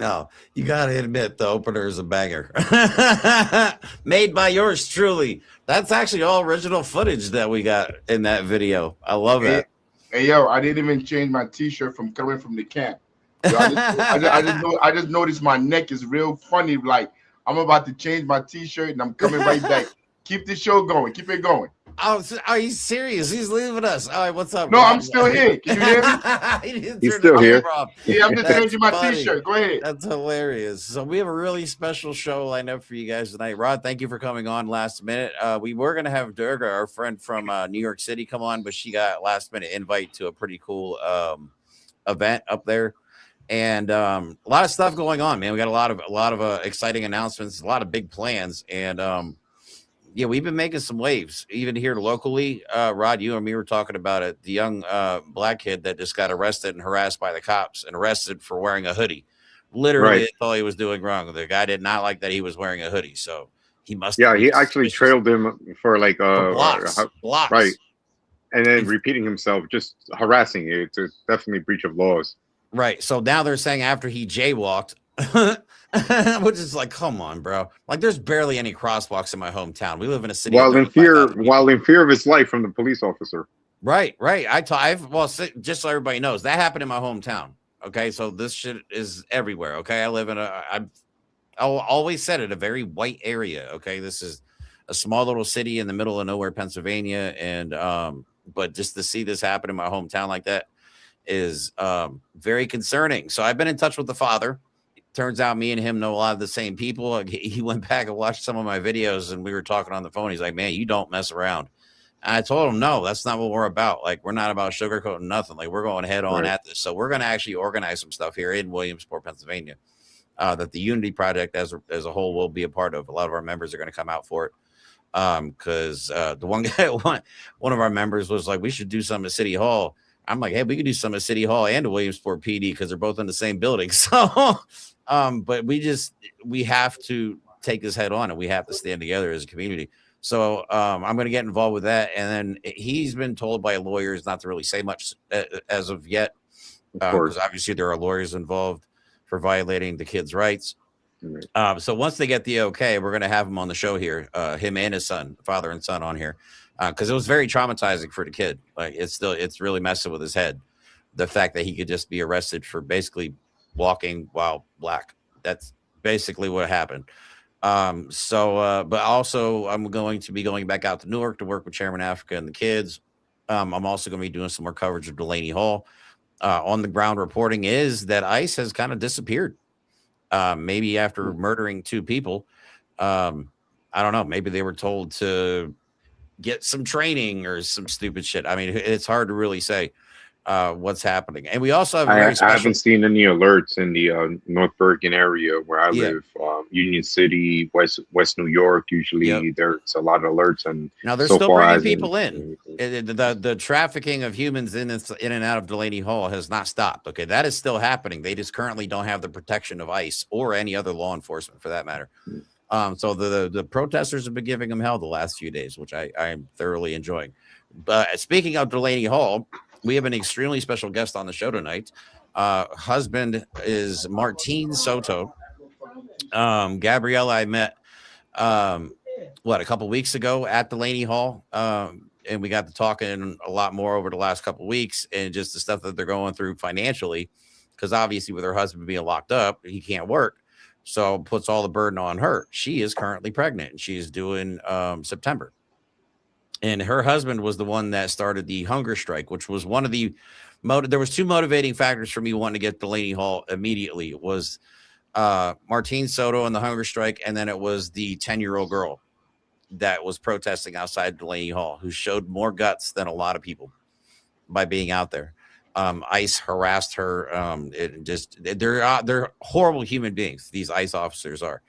No, you got to admit the opener is a banger. Made by yours truly. That's actually all original footage that we got in that video. I love Hey, that. hey, yo, I didn't even change my T-shirt from coming from the camp. Yo, I just noticed my neck is real funny. Like I'm about to change my T-shirt and I'm coming right back. Keep the show going. Keep it going. Oh, are you serious? He's leaving us. All right, what's up, No, I'm Rod? still here. Can you hear me? He didn't He's turn the still I'm camera just, here. off. yeah, I'm just That's changing my funny. T-shirt. Go ahead. That's hilarious. So we have a really special show lined up for you guys tonight. Rod, thank you for coming on last minute. We were gonna have Durga, our friend from New York City, come on, but she got last minute invite to a pretty cool event up there. And a lot of stuff going on, man. We got a lot of exciting announcements, a lot of big plans, and yeah, we've been making some waves, even here locally. Rod, you and me were talking about it. The young black kid that just got arrested and harassed by the cops and arrested for wearing a hoodie. Literally, Right. that's all he was doing wrong. The guy did not like that he was wearing a hoodie, so he must Yeah, be he actually suspicious trailed him for like for blocks, right, blocks. and then And repeating himself, just harassing you. It's definitely a breach of laws. right. So now they're saying after he jaywalked, which is like, come on, bro. Like, there's barely any crosswalks in my hometown. We live in a city of 35,000 While people. in fear of his life from the police officer. Right, right. Well, just so everybody knows, that happened in my hometown. Okay, so this shit is everywhere. Okay, I live in I've always said it, a very white area. Okay, this is a small little city in the middle of nowhere, Pennsylvania, and but just to see this happen in my hometown like that is very concerning. So I've been in touch with the father. Turns out me and him know a lot of the same people. Like, he went back and watched some of my videos, and we were talking on the phone. He's like, "Man, you don't mess around." And I told him, "No, that's not what we're about. Like, we're not about sugarcoating nothing. Like, we're going head on Right. at this. So we're going to actually organize some stuff here in Williamsport, Pennsylvania, that the Unity Project as a whole will be a part of. A lot of our members are going to come out for it. Because the one guy, one of our members was like, we should do something at City Hall. I'm like, hey, we could do something at City Hall and at Williamsport PD because they're both in the same building. So, but we have to take this head on and we have to stand together as a community. So I'm going to get involved with that. And then he's been told by lawyers not to really say much as of yet, Of course. because obviously there are lawyers involved for violating the kids' rights. Right. So once they get the okay, we're going to have him on the show here, him and his son, father and son, on here, because it was very traumatizing for the kid. Like, it's really messing with his head. The fact that he could just be arrested for basically walking while black. That's basically what happened. But also I'm going to be going back out to Newark to work with Chairman Afrika and the kids. I'm also going to be doing some more coverage of Delaney Hall. On the ground reporting is that ICE has kind of disappeared. Maybe after murdering two people. I don't know. Maybe they were told to get some training or some stupid shit. I mean, it's hard to really say what's happening. And we also have a very I special. haven't seen any alerts in the North Bergen area where I Yeah. live. Union City, West New York. Usually Yep. there's a lot of alerts, and Now they're so still far bringing hasn't- people in. The trafficking of humans in and out of Delaney Hall has not stopped. Okay, that is still happening. They just currently don't have the protection of ICE or any other law enforcement for that matter. So the protesters have been giving them hell the last few days, which I am thoroughly enjoying. But speaking of Delaney Hall, we have an extremely special guest on the show tonight. Husband is Martin Soto. Gabriela, I met a couple weeks ago at Delaney Hall, and we got to talking a lot more over the last couple of weeks, and just the stuff that they're going through financially, because obviously with her husband being locked up, he can't work, so puts all the burden on her. She is currently pregnant, and she's doing September. And her husband was the one that started the hunger strike, which was one of the there was two motivating factors for me wanting to get Delaney Hall immediately. It was Martin Soto and the hunger strike, and then it was the 10-year-old girl that was protesting outside Delaney Hall, who showed more guts than a lot of people by being out there. ICE harassed her. They're horrible human beings. These ICE officers are.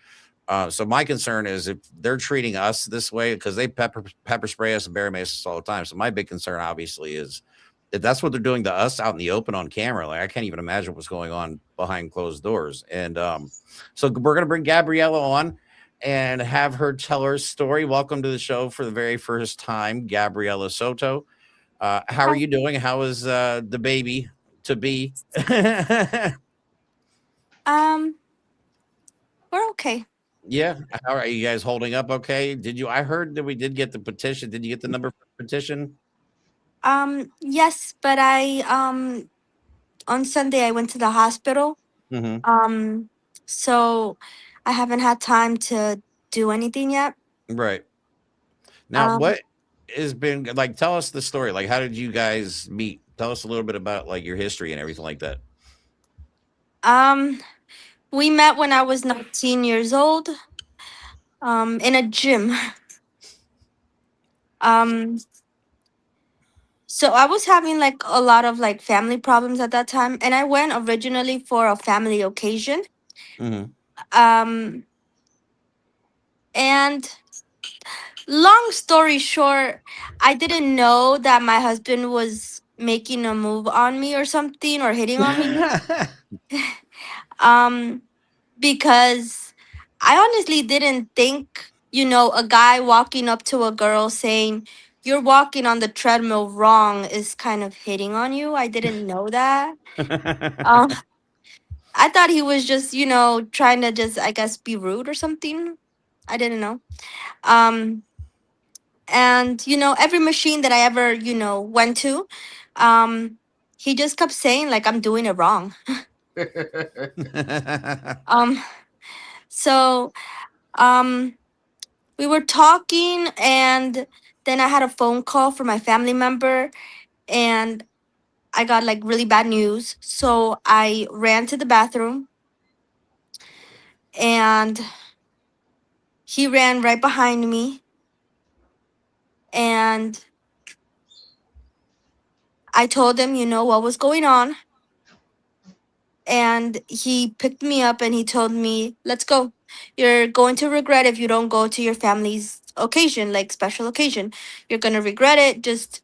So my concern is if they're treating us this way, because they pepper spray us and bear mace us all the time. So my big concern, obviously, is if that's what they're doing to us out in the open on camera. Like, I can't even imagine what's going on behind closed doors. And so we're gonna bring Gabriela on and have her tell her story. Welcome to the show for the very first time, Gabriela Soto. How are you doing? How is the baby to be? We're okay. Yeah. How are you guys holding up? Okay. Did you? I heard that we did get the petition. Did you get the number for the petition? Yes, but I on Sunday I went to the hospital. Mm-hmm. Um, so I haven't had time to do anything yet. Right. Now, Um, what has been like? Tell us the story. Like, how did you guys meet? Tell us a little bit about like your history and everything like that. um, we met when I was 19 years old. In a gym. Um, so I was having like a lot of like family problems at that time, and I went originally for a family occasion. Mm-hmm. Um, and long story short, I didn't know that my husband was making a move on me or something or hitting on me. Um, because I honestly didn't think, a guy walking up to a girl saying, "You're walking on the treadmill wrong," is kind of hitting on you. I didn't know that. Um, I thought he was just, trying to just, I guess, be rude or something. I didn't know. Um, and, every machine that I ever, went to, um, he just kept saying, like, I'm doing it wrong. Um, so, um, we were talking, and then I had a phone call from my family member, and I got like really bad news. So I ran to the bathroom, and he ran right behind me, and I told him, what was going on, and he picked me up and he told me, "Let's go. You're going to regret if you don't go to your family's occasion, like special occasion. You're going to regret it. Just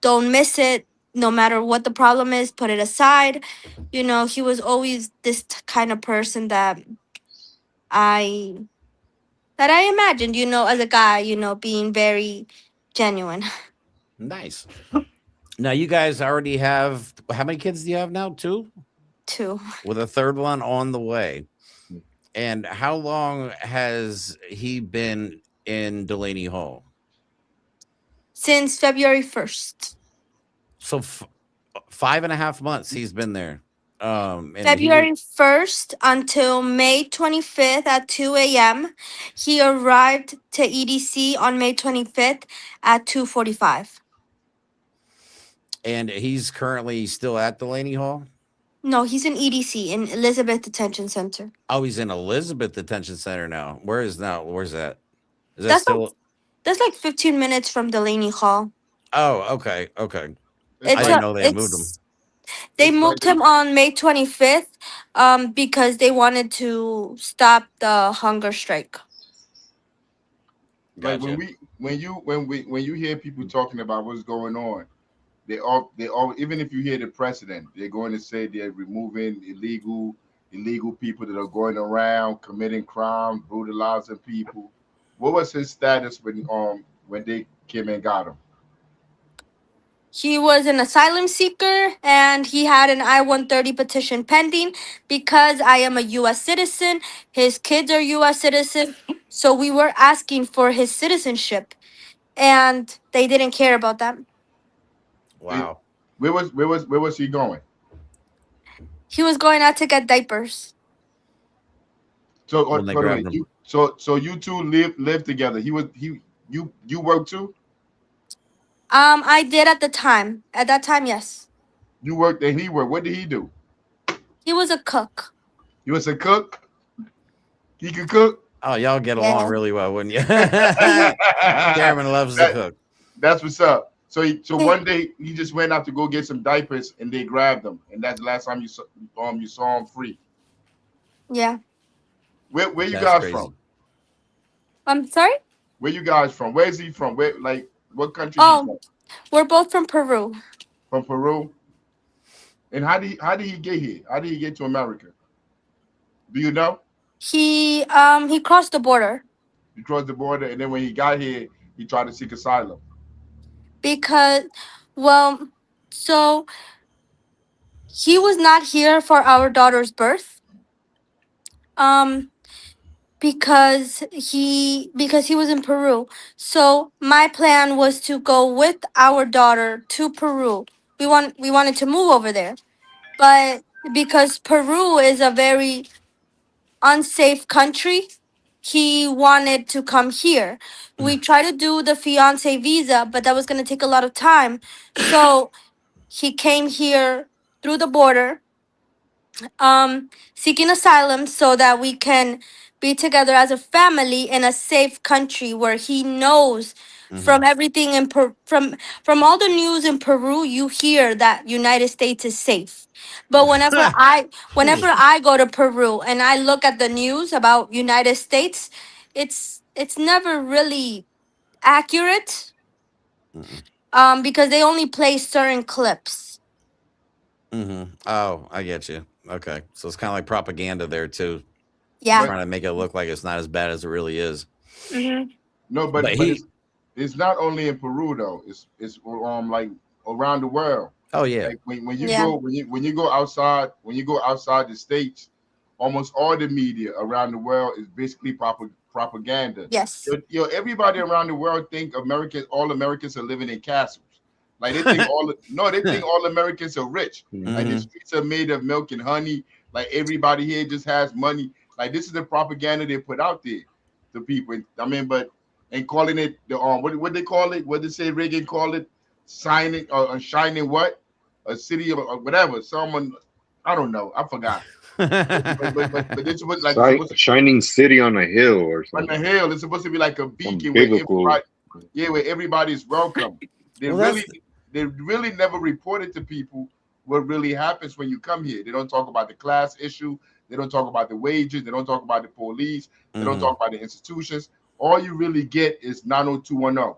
don't miss it. No matter what the problem is, put it aside." He was always this kind of person I I imagined, as a guy, being very genuine. Nice. Now, you guys already have how many kids do you have now? Two, Too. with a third one on the way. And how long has he been in Delaney Hall? Since February 1st. So 5.5 months he's been there. And he was February 1st until May 25th at 2 a.m. He arrived to EDC on May 25th at 2:45. and he's currently still at Delaney Hall. No, he's in EDC, in Elizabeth Detention Center. Oh, he's in Elizabeth Detention Center now. Where is now? Where's that? Is that That's like still? that's like 15 minutes from Delaney Hall. Oh, okay, okay. it's I It's right. didn't a know they had moved him. it's They It's right. moved him on May 25th, because they wanted to stop the hunger strike. Like Gotcha. when you hear people talking about what's going on, they all even if you hear the president, they're going to say they're removing illegal people that are going around committing crime, brutalizing people. What was his status when they came and got him? He was an asylum seeker, and he had an I-130 petition pending because I am a U.S. citizen. His kids are U.S. citizens. So we were asking for his citizenship, and they didn't care about that. They- Wow. where was he going? He was going out to get diapers. So When they hold on, grabbed him. so you two live together. You work too. I did at the time. At that time, yes. You worked and he worked. What did he do? He was a cook. He was a cook. He could cook. Oh, y'all get along Yeah. really well, wouldn't you? he, Chairman loves to That, cook. that's what's up. So one day he just went out to go get some diapers and they grabbed him, and that's the last time you saw him free. yeah. Where you That's guys crazy. from? I'm sorry? Where you guys from? Where is he from? Where like what country he Oh, from? we're both from Peru. From Peru. And how did he get here? How did he get to America? Do you know? He crossed the border He crossed the border, and then when he got here, he tried to seek asylum. because, well, so he was not here for our daughter's birth. Um, because he was in Peru. So my plan was to go with our daughter to Peru. We wanted to move over there. But because Peru is a very unsafe country, he wanted to come here. We tried to do the fiance visa, but that was going to take a lot of time. So he came here through the border, seeking asylum so that we can be together as a family in a safe country where he knows Hmm. from everything in from all the news in Peru. You hear that United States is safe, but whenever I go to Peru and I look at the news about United States, it's never really accurate, Hmm. because they only play certain clips. Hmm. Oh, I get you. Okay, so it's kind of like propaganda there too, Yeah. But trying to make it look like it's not as bad as it really is. Hmm. no, But but he, it's not only in Peru though. It's like around the world. oh yeah. Like when you Yeah. go when you go outside the states, almost all the media around the world is basically propaganda. Yes. Everybody around the world think all Americans are living in castles. Like they think all no, they think all Americans are rich. Like the Mhm. Hmm. streets are made of milk and honey. Like everybody here just has money. Like this is the propaganda they put out there to people. I mean, but and calling it the what they call it? What they say Reagan called it? Signing or shining what? A city or whatever. Someone I don't know. I forgot. But this was like it's supposed to Shining city on a hill or on the something. hill. It's supposed to be like a Some beacon where biblical. everybody, yeah, where everybody's welcome. They Well, really, that's they really never reported to people what really happens when you come here. They don't talk about the class issue. They don't talk about the wages. They don't talk about the police. They don't hmm. talk about the institutions. All you really get is 90210.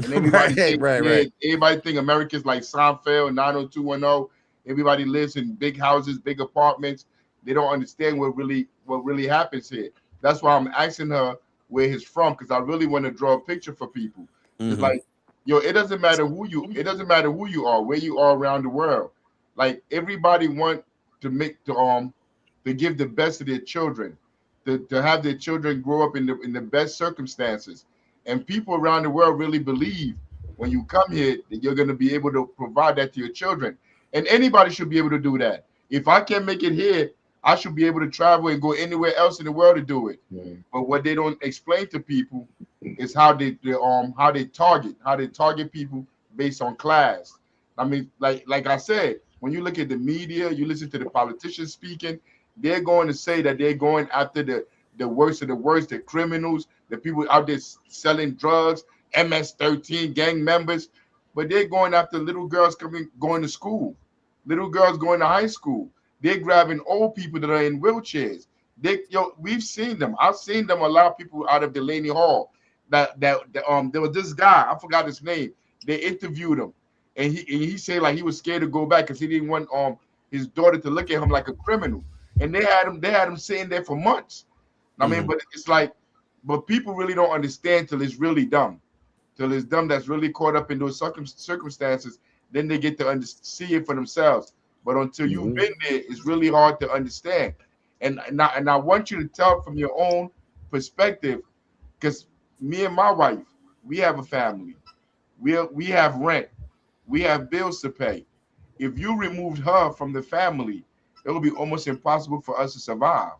And everybody Right, think, right, yeah, right. everybody think America's like Seinfeld, 90210. Everybody lives in big houses, big apartments. They don't understand what really happens here. That's why I'm asking her where he's from because I really want to draw a picture for people. It's Hmm. like, it doesn't matter who you are, where you are around the world. Like everybody want to make to give the best to their children, to have their children grow up in the best circumstances. And people around the world really believe when you come here that you're going to be able to provide that to your children. And anybody should be able to do that. If I can't make it here, I should be able to travel and go anywhere else in the world to do it. Mhm. But what they don't explain to people is how they target people based on class. I mean, like I said, when you look at the media, you listen to the politicians speaking, they're going to say that they're going after the worst of the worst, the criminals, the people out there selling drugs, MS-13 gang members, but they're going after little girls going to school, little girls going to high school. They're grabbing old people that are in wheelchairs. We've seen them. I've seen them allow people out of Delaney Hall. There was this guy, I forgot his name. They interviewed him, and he said like he was scared to go back because he didn't want his daughter to look at him like a criminal. And they had him sitting there for months. I mean, Hmm. but it's like, but people really don't understand till it's really dumb. Till it's dumb that's really caught up in those circumstances, then they get to see it for themselves. But until you've Mhm. been there, it's really hard to understand. And I want you to tell from your own perspective, because me and my wife, we have a family. We have rent. We have bills to pay. If you removed her from the family, it would be almost impossible for us to survive.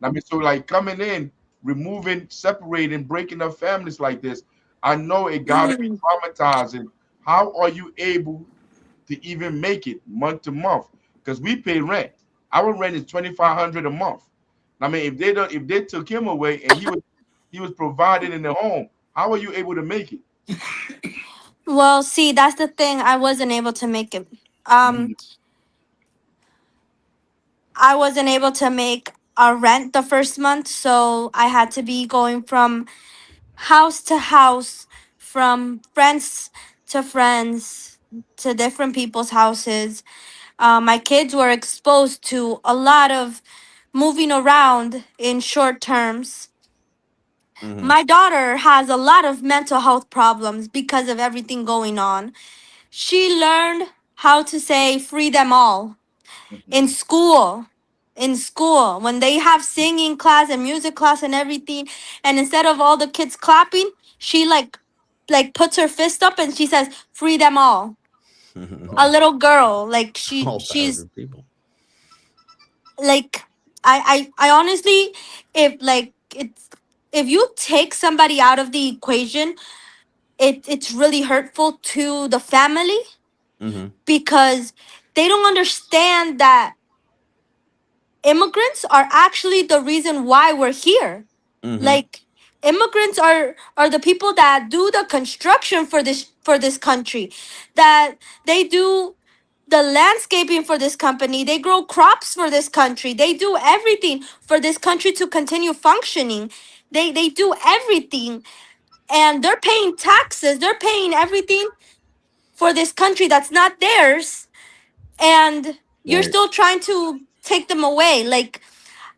I Exactly. mean, so like coming in, removing, separating, breaking up families like this, I know it gotta be Mhm. traumatizing. How are you able to even make it month to month? Because we pay rent. Our rent is 2,500 a month. I mean, if they took him away and he was provided in the home, how are you able to make it? Well, see, that's the thing. I wasn't able to make it. Um, Mhm. I wasn't able to make a rent the first month, so I had to be going from house to house, from friends to friends, to different people's houses. My kids were exposed to a lot of moving around in short terms. Hmm. My daughter has a lot of mental health problems because of everything going on. She learned how to say free them all in school. in school when they have singing class and music class and everything, and instead of all the kids clapping, she like puts her fist up and she says, "Free them all." A little girl, like All she's 1,000 people. like, I honestly, if like it's if you take somebody out of the equation, it's really hurtful to the family Mm-hmm. because they don't understand that immigrants are actually the reason why we're here. Mm-hmm. Like, immigrants are the people that do the construction for this country, that they do the landscaping for this company, they grow crops for this country, they do everything for this country to continue functioning. They do everything, and they're paying taxes, they're paying everything for this country that's not theirs, and you're Right. still trying to take them away. Like,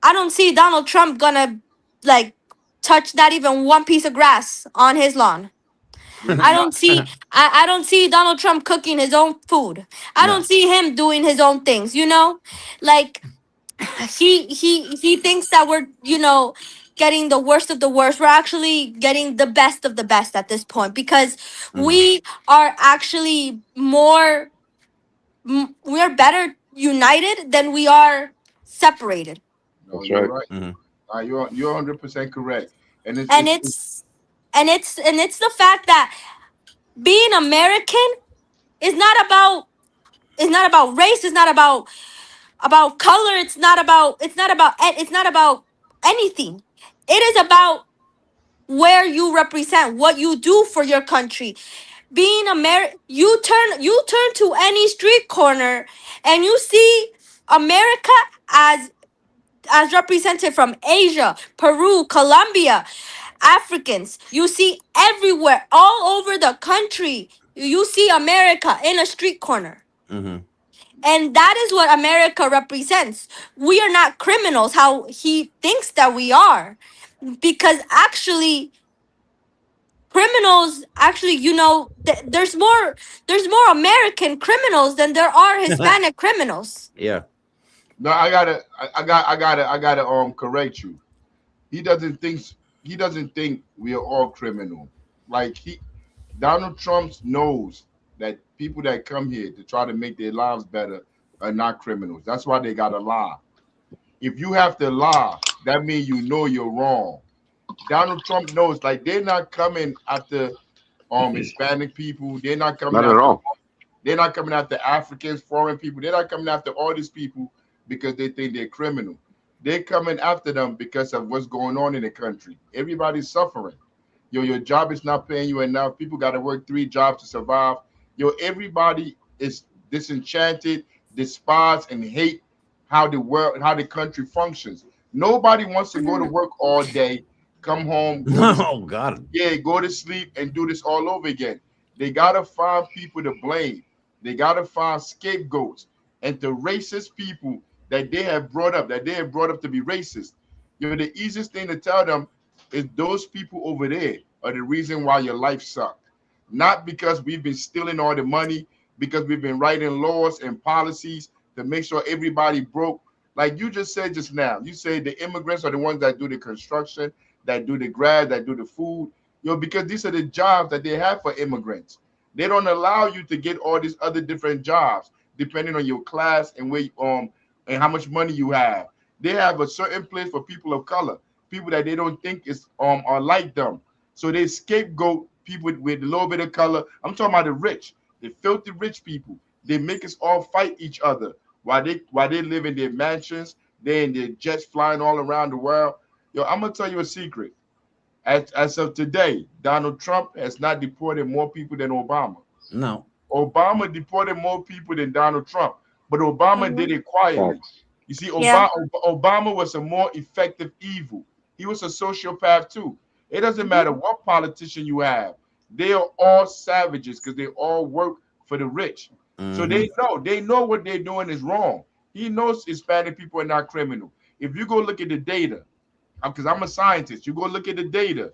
I don't see Donald Trump gonna like touch not even one piece of grass on his lawn. I Not, don't see I don't see Donald Trump cooking his own food. I No. don't see him doing his own things, you know? Like, he thinks that we're, getting the worst of the worst. We're actually getting the best of the best at this point because Mm-hmm. we are actually we are better united than we are separated. no, That's you're right. right. Mm-hmm. You're 100% correct. And And it's the fact that being American is not about race, it's not about color, it's not about anything. It is about where you represent, what you do for your country. Being you turn to any street corner and you see America as represented from Asia, Peru, Colombia, Africans. You see everywhere, all over the country. You see America in a street corner. Mm-hmm. And that is what America represents. We are not criminals, how he thinks that we are. Because actually, criminals actually, there's more American criminals than there are Hispanic criminals. Yeah. no, I gotta correct you. He doesn't think he doesn't think we are all criminal. Like Donald Trump knows that people that come here to try to make their lives better are not criminals. That's why they gotta lie. If you have to lie, that means you know you're wrong. Donald Trump knows, like, they're not coming after Hispanic people. They're not coming Not at after all. they're not coming after Africans, foreign people. They're not coming after all these people because they think they're criminal. They're coming after them because of what's going on in the country. Everybody's suffering. Your job is not paying you enough. People got to work 3 jobs to survive. Everybody is disenchanted, despise, and hate how the country functions. Nobody wants to go to work all day, come home, Oh God. go to sleep and do this all over again. They gotta find people to blame. They gotta find scapegoats and the racist people that they have brought up to be racist. The easiest thing to tell them is those people over there are the reason why your life sucked. Not because we've been stealing all the money, because we've been writing laws and policies to make sure everybody broke. Like you just said just now, you say the immigrants are the ones that do the construction, that do the grad, that do the food. Because these are the jobs that they have for immigrants. They don't allow you to get all these other different jobs depending on your class and where and how much money you have. They have a certain place for people of color, people that they don't think is are like them. So they scapegoat people with a little bit of color. I'm talking about the rich, the filthy rich people. They make us all fight each other while they live in their mansions, they in their jets flying all around the world. I'm gonna tell you a secret. As of today, Donald Trump has not deported more people than Obama. No. Obama deported more people than Donald Trump, but Obama did Mhm. it quietly. Facts. You see, Yeah. Obama was a more effective evil. He was a sociopath too. It doesn't matter what politician you have; they are all savages because they all work for the rich. So Mm-hmm. they know what they're doing is wrong. He knows Hispanic people are not criminal. If you go look at the data, because I'm a scientist. You go look at the data.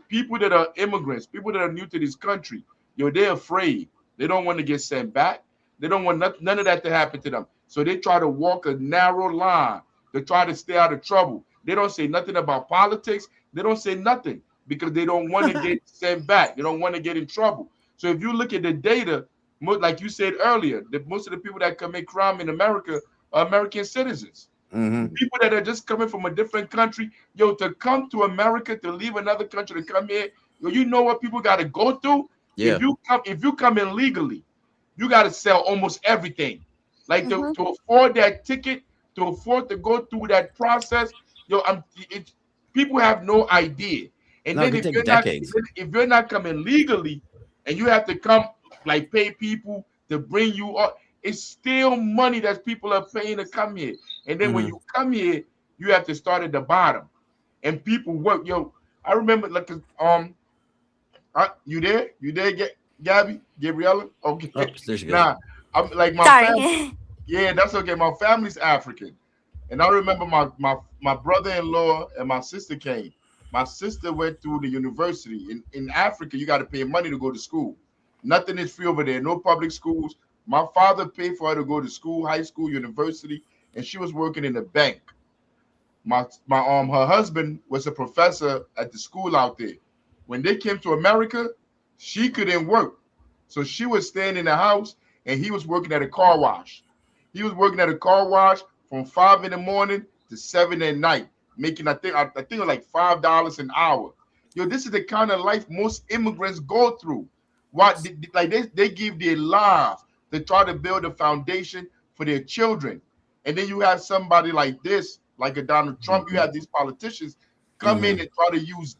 People that are immigrants, people that are new to this country, they're afraid. They don't want to get sent back. They don't want none of that to happen to them. So they try to walk a narrow line to try to stay out of trouble. They don't say nothing about politics. They don't say nothing because they don't want to get sent back. They don't want to get in trouble. So if you look at the data, like you said earlier, that most of the people that commit crime in America are American citizens. People that are just coming from a different country, yo, to come to America, to leave another country to come here, yo, you know what people got to go through? Yeah. If you come in legally, you got to sell almost everything. Like to afford that ticket, to afford to go through that process, yo, people have no idea. And No, then it could take decades. if you're not coming legally, and you have to come like pay people to bring you up, it's still money that people are paying to come here. And then when you come here, you have to start at the bottom, and people work. Yo, I remember like you there? You there, Gabby? Gabriela? Okay. Oh, there she goes. Nah, I'm like my Sorry. family. Yeah, that's okay. My family's African, and I remember my brother-in-law and my sister came. My sister went through the university in Africa. You got to pay money to go to school. Nothing is free over there. No public schools. My father paid for her to go to school, high school, university, and she was working in a bank. Her husband was a professor at the school out there. When they came to America, she couldn't work, so she was staying in the house, and he was working at a car wash. He was working at a car wash from 5 in the morning to 7 at night, making I think it was like $5 an hour. Yo, this is the kind of life most immigrants go through. What like they give their lives to try to build a foundation for their children, and then you have somebody like this, like a Donald Trump. You have these politicians come in and try to use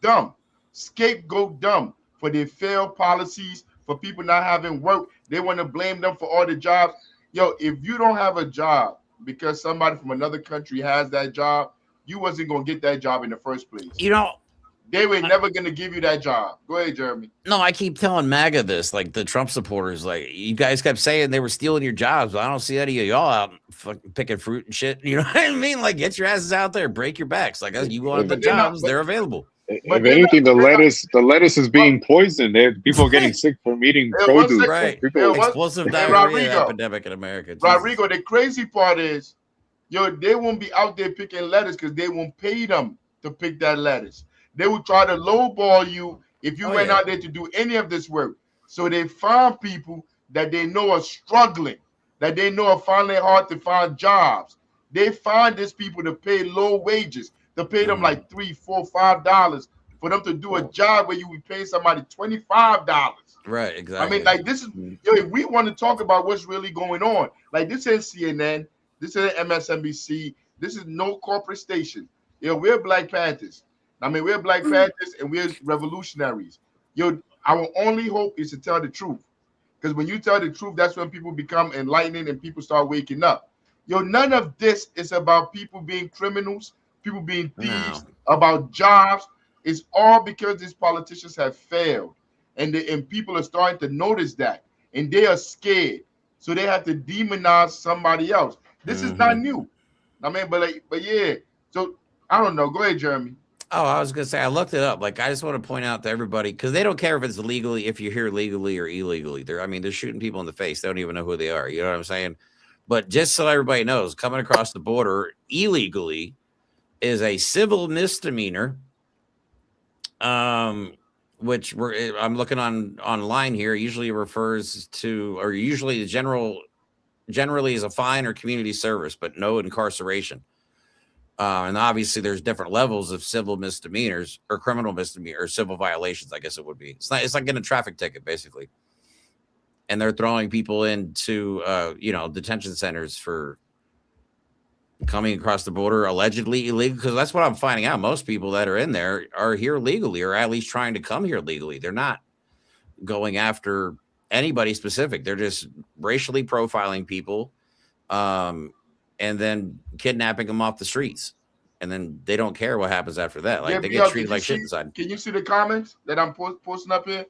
scapegoat them for their failed policies, for people not having work. They want to blame them for all the jobs. Yo, if you don't have a job because somebody from another country has that job, you wasn't going to get that job in the first place. You know, they were never going to give you that job. Go ahead, Jeremy. No, I keep telling MAGA this, like the Trump supporters, like you guys kept saying they were stealing your jobs, but I don't see any of y'all out fucking picking fruit and shit. You know what I mean? Like, get your asses out there, break your backs. Like, you want the jobs, they're available. If anything, the lettuce is being poisoned. People are getting sick from eating produce. Right. Explosive diarrhea epidemic in America. Rodrigo, the crazy part is, yo, they won't be out there picking lettuce because they won't pay them to pick that lettuce. They will try to lowball you if you went out there to do any of this work. So they find people that they know are struggling, that they know are finding it hard to find jobs. They find these people to pay low wages, to pay them like $3, $4, $5 for them to do a job where you would pay somebody $25. Right, exactly. I mean, like this is, yo, if we want to talk about what's really going on, like this is CNN, this is MSNBC, this is no corporate station. Yo, we're Black Panthers. I mean, we're Black Panthers and we're revolutionaries. Yo, our only hope is to tell the truth. Because when you tell the truth, that's when people become enlightened and people start waking up. Yo, none of this is about people being criminals, people being thieves, about jobs. It's all because these politicians have failed. And people are starting to notice that. And they are scared. So they have to demonize somebody else. This is not new. I mean, but yeah. So I don't know. Go ahead, Jeremy. Oh, I was gonna say I looked it up. Like, I just want to point out to everybody, because they don't care if it's legally, if you're here legally or illegally. They're shooting people in the face. They don't even know who they are. You know what I'm saying? But just so everybody knows, coming across the border illegally is a civil misdemeanor. Which I'm looking online here. Usually refers to, or usually generally is a fine or community service, but no incarceration. And obviously there's different levels of civil misdemeanors or criminal misdemeanor or civil violations, I guess it would be. It's like getting a traffic ticket, basically. And they're throwing people into, detention centers for coming across the border allegedly illegal, because that's what I'm finding out. Most people that are in there are here legally, or at least trying to come here legally. They're not going after anybody specific. They're just racially profiling people. And then kidnapping them off the streets, and then they don't care what happens after that. Like, they get treated like shit inside. Can you see the comments that I'm posting up here?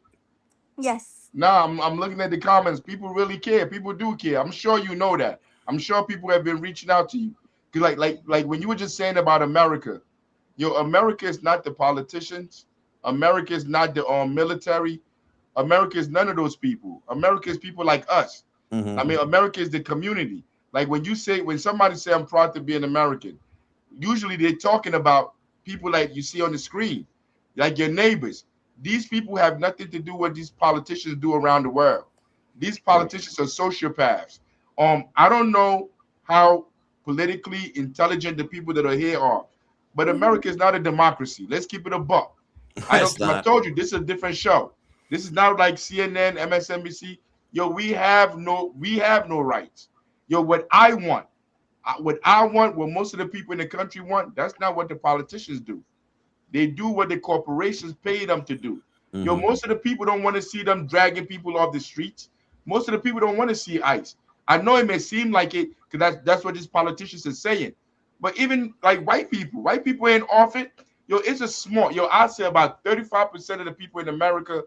Yes. No, I'm looking at the comments. People really care. People do care. I'm sure you know that. I'm sure people have been reaching out to you. Cause like when you were just saying about America, America is not the politicians. America is not the military. America is none of those people. America is people like us. I mean, America is the community. Like when somebody say I'm proud to be an American, usually they're talking about people like you see on the screen, like your neighbors. These people have nothing to do with what these politicians do around the world. These politicians are sociopaths. I don't know how politically intelligent the people that are here are, but America is not a democracy. Let's keep it a buck. I don't. It's Because I not. told you this is a different show. This is not like CNN, MSNBC. Yo, we have no rights. Yo, what I want, what most of the people in the country want, that's not what the politicians do. They do what the corporations pay them to do. Yo, Mhm. most of the people don't want to see them dragging people off the streets. Most of the people don't want to see ICE. I know it may seem like it because that's what these politicians are saying. But even like white people ain't off it. Yo, it's a small. Yo, I say about 35% of the people in America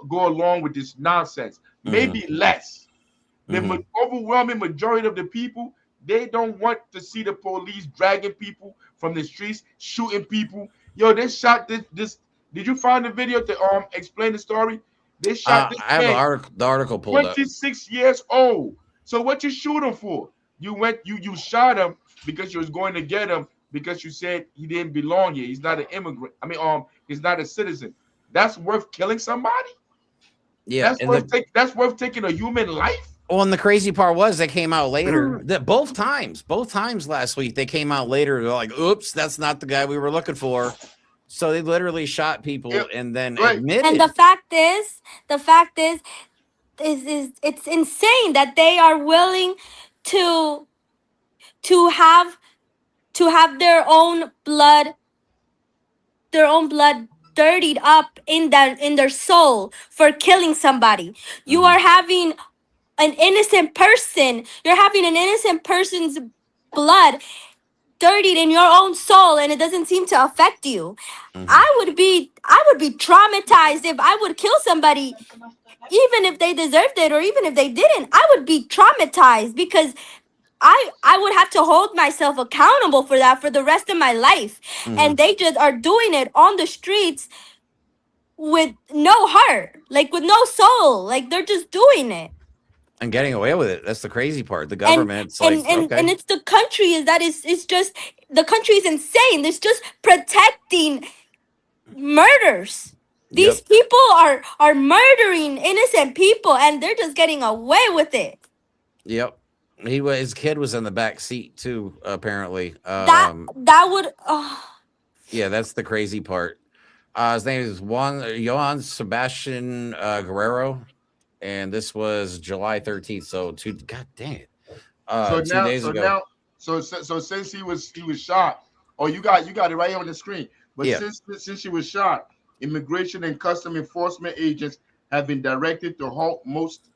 go along with this nonsense. Mhm. Maybe less. The Mhm. overwhelming majority of the people, they don't want to see the police dragging people from the streets, shooting people. Yo, they shot this. Did you find the video to explain the story? They shot this I have man, the article pulled up. 26 years old. So what you shoot him for? You shot him because you was going to get him because you said he didn't belong here. He's not an immigrant. I mean, he's not a citizen. That's worth killing somebody. Yeah, and That's worth taking a human life. well, and the crazy part was they came out later. That both times last week they came out later. They're like, "Oops, that's not the guy we were looking for." So they literally shot people Yeah, and then right. And admitted. the fact is it's insane that they are willing to to have to have their own blood dirtied up in their soul for killing somebody. You Mhm. are having an innocent person. You're having an innocent person's blood dirtied in your own soul, and it doesn't seem to affect you. Mhm. I would be traumatized if I would kill somebody, even if they deserved it or even if they didn't. I would be traumatized because I would have to hold myself accountable for that for the rest of my life. Mhm. And they just are doing it on the streets with no heart, like with no soul. Like they're just doing it. And getting away with it. That's the crazy part. The And government's and like, and, okay. and it's the country is that is it's just the country is insane. It's just protecting murders. These Yep. people are murdering innocent people and they're just getting away with it. Yep. His kid was in the back seat too, apparently. That would Yeah, that's the crazy part. His name is Johann Sebastian Guerrero, and this was July 13th. So God dang it. So 2 days ago. so since he was shot, oh you got it right here on the screen. But Yeah. since he was shot, immigration and custom enforcement agents have been directed to halt most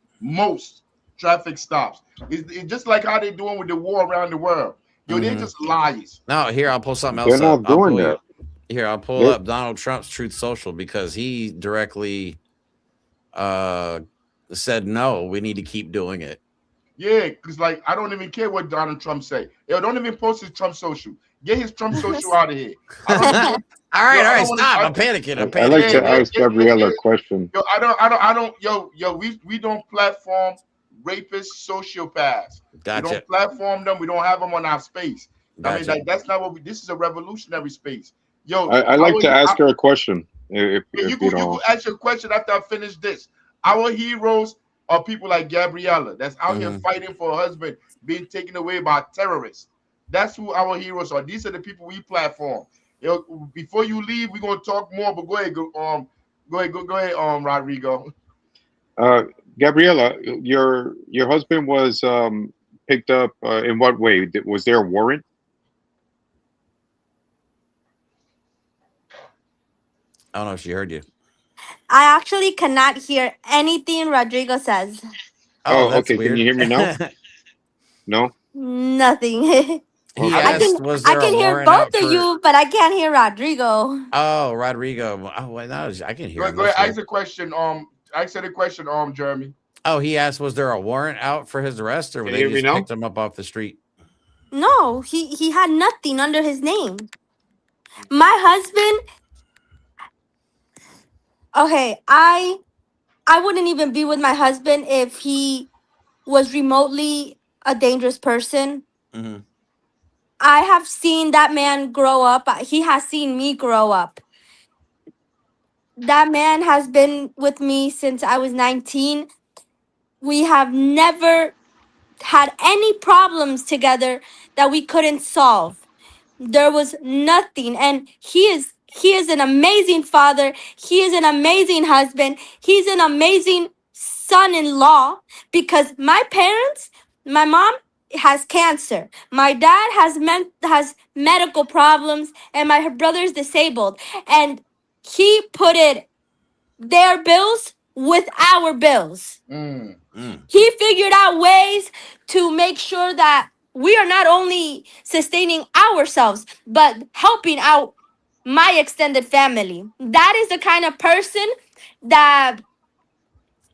traffic stops. It's just like how they doing with the war around the world. Yo, they're Mhm. just liars. No, here I'll pull something They're else up. not doing that. I'll pull They're, up Donald Trump's Truth Social because he directly uh said no, we need to keep doing it. Yeah, because like I don't even care what Donald Trump say. Yo, don't even post his Trump social. Get his Trump social out of here. I don't even want. All Yo, I right, don't want stop. to. I'm panicking. I'm I like panicking. to ask Gabriela a question. Yo, I don't. Yo, we don't platform rapists, sociopaths. We Gotcha. don't platform them. We don't have them on our space. I mean, Gotcha. that's not what we. This is a revolutionary space. Yo, I like to ask her a question, you if you could don't. ask your question after I finish this. Our heroes are people like Gabriela that's out here Mhm. fighting for a husband being taken away by terrorists. That's who our heroes are. These are the people we platform. Yo, before you leave, we're gonna talk more, but go ahead, Rodrigo. Uh, Gabriela, your husband was picked up in what way? Was there a warrant? I don't know if she heard you. I actually cannot hear anything Rodrigo says. Oh, Oh, that's okay. Can you weird. hear me now? No. Nothing. He Okay. asked, "Was I there a can hear warrant both out of for?" you, but I can't hear Rodrigo. Oh, Rodrigo. Oh, wait, no, I can hear him. Go ahead, That's ask weird. the question. I said a question. Jeremy. Oh, he asked, "Was there a warrant out for his arrest, or Can they you hear me just now? picked him up off the street?" No, he had nothing under his name. My husband, okay, I wouldn't even be with my husband if he was remotely a dangerous person. Hmm. I have seen that man grow up. He has seen me grow up. That man has been with me since I was 19. We have never had any problems together that we couldn't solve. There was nothing, and he is an amazing father. He is an amazing husband. He's an amazing son-in-law because my mom has cancer. My dad has medical problems and my brother's disabled, and he put it their bills with our bills. Mm. He figured out ways to make sure that we are not only sustaining ourselves, but helping out my extended family. That is the kind of person that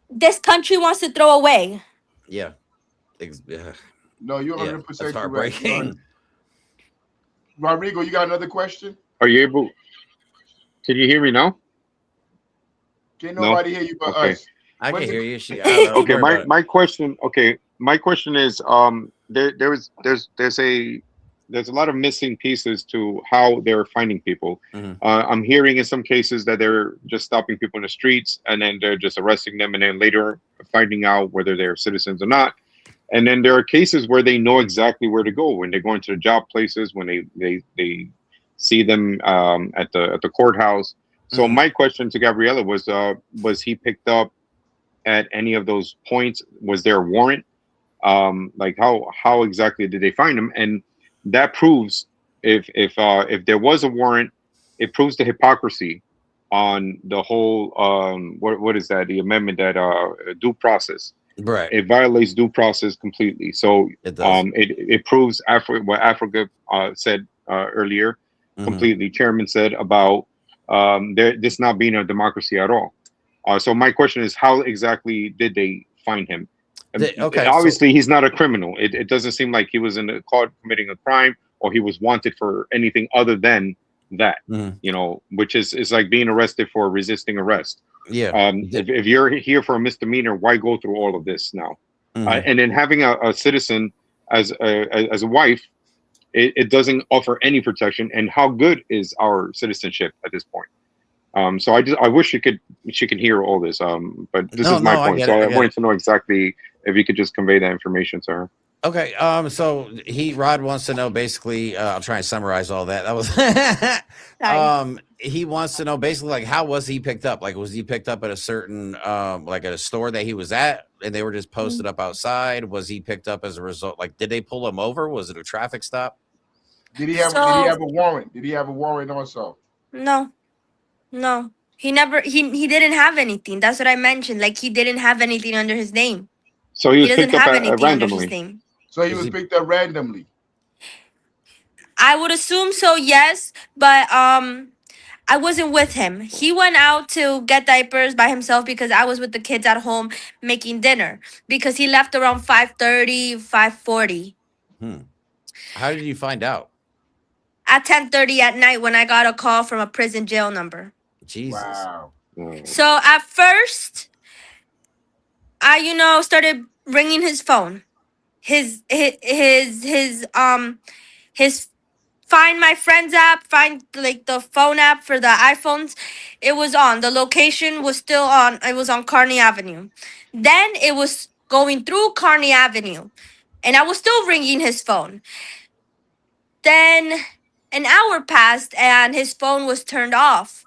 this country wants to throw away. Yeah. No, you're Yeah. 100% That's correct. heartbreaking. Rodrigo, you got another question? Are you able? Can you hear me now? Can't No? nobody hear you but Okay. us. I can What's hear the- you. She, I don't Okay. worry about it. My question. Okay. My question is there's a lot of missing pieces to how they're finding people. Mhm. I'm hearing in some cases that they're just stopping people in the streets and then they're just arresting them and then later finding out whether they're citizens or not. And then there are cases where they know exactly where to go when they go into the job places, when they see them at the courthouse. So Mhm. my question to Gabriela was he picked up at any of those points? Was there a warrant? Like how exactly did they find him? And that proves if there was a warrant, it proves the hypocrisy on the whole what is that, the amendment that due process. Right. It violates due process completely. So It does. it proves what Africa said earlier Mhm. completely. Chairman said about this not being a democracy at all. So my question is, how exactly did they find him? Okay. So Obviously, he's not a criminal. It doesn't seem like he was in a caught committing a crime or he was wanted for anything other than that. Mhm. You know, which is like being arrested for resisting arrest. Yeah. If you're here for a misdemeanor, why go through all of this now? Mhm. And then having a citizen as a wife, it doesn't offer any protection. And how good is our citizenship at this point? So I wish she could hear all this. But this No, is my no, I point. get So it. I I get wanted it. to know exactly if you could just convey that information to her. Okay. So Rod wants to know basically. I'll try and summarize all that. That was. Sorry. He wants to know basically like how was he picked up? Like was he picked up at a certain like at a store that he was at and they were just posted up outside? Was he picked up as a result? Like did they pull him over? Was it a traffic stop? Did he So have a warrant? Did he have a warrant also? no, no. He never he didn't have anything. That's what I mentioned. Like he didn't have anything under his name. So he He was doesn't picked up have anything under his randomly. name. So he Was was he- picked up randomly. I would assume so, yes, but I wasn't with him. He went out to get diapers by himself because I was with the kids at home making dinner because he left around 5:30, 5:40. How did you find out? At 10:30 at night when I got a call from a prison jail number. Jesus. Wow. So at first, I started ringing his phone. His Find My Friends app, find like the phone app for the iPhones. It was on. The location was still on. It was on Kearney Avenue. Then it was going through Kearney Avenue, and I was still ringing his phone. Then an hour passed, and his phone was turned off.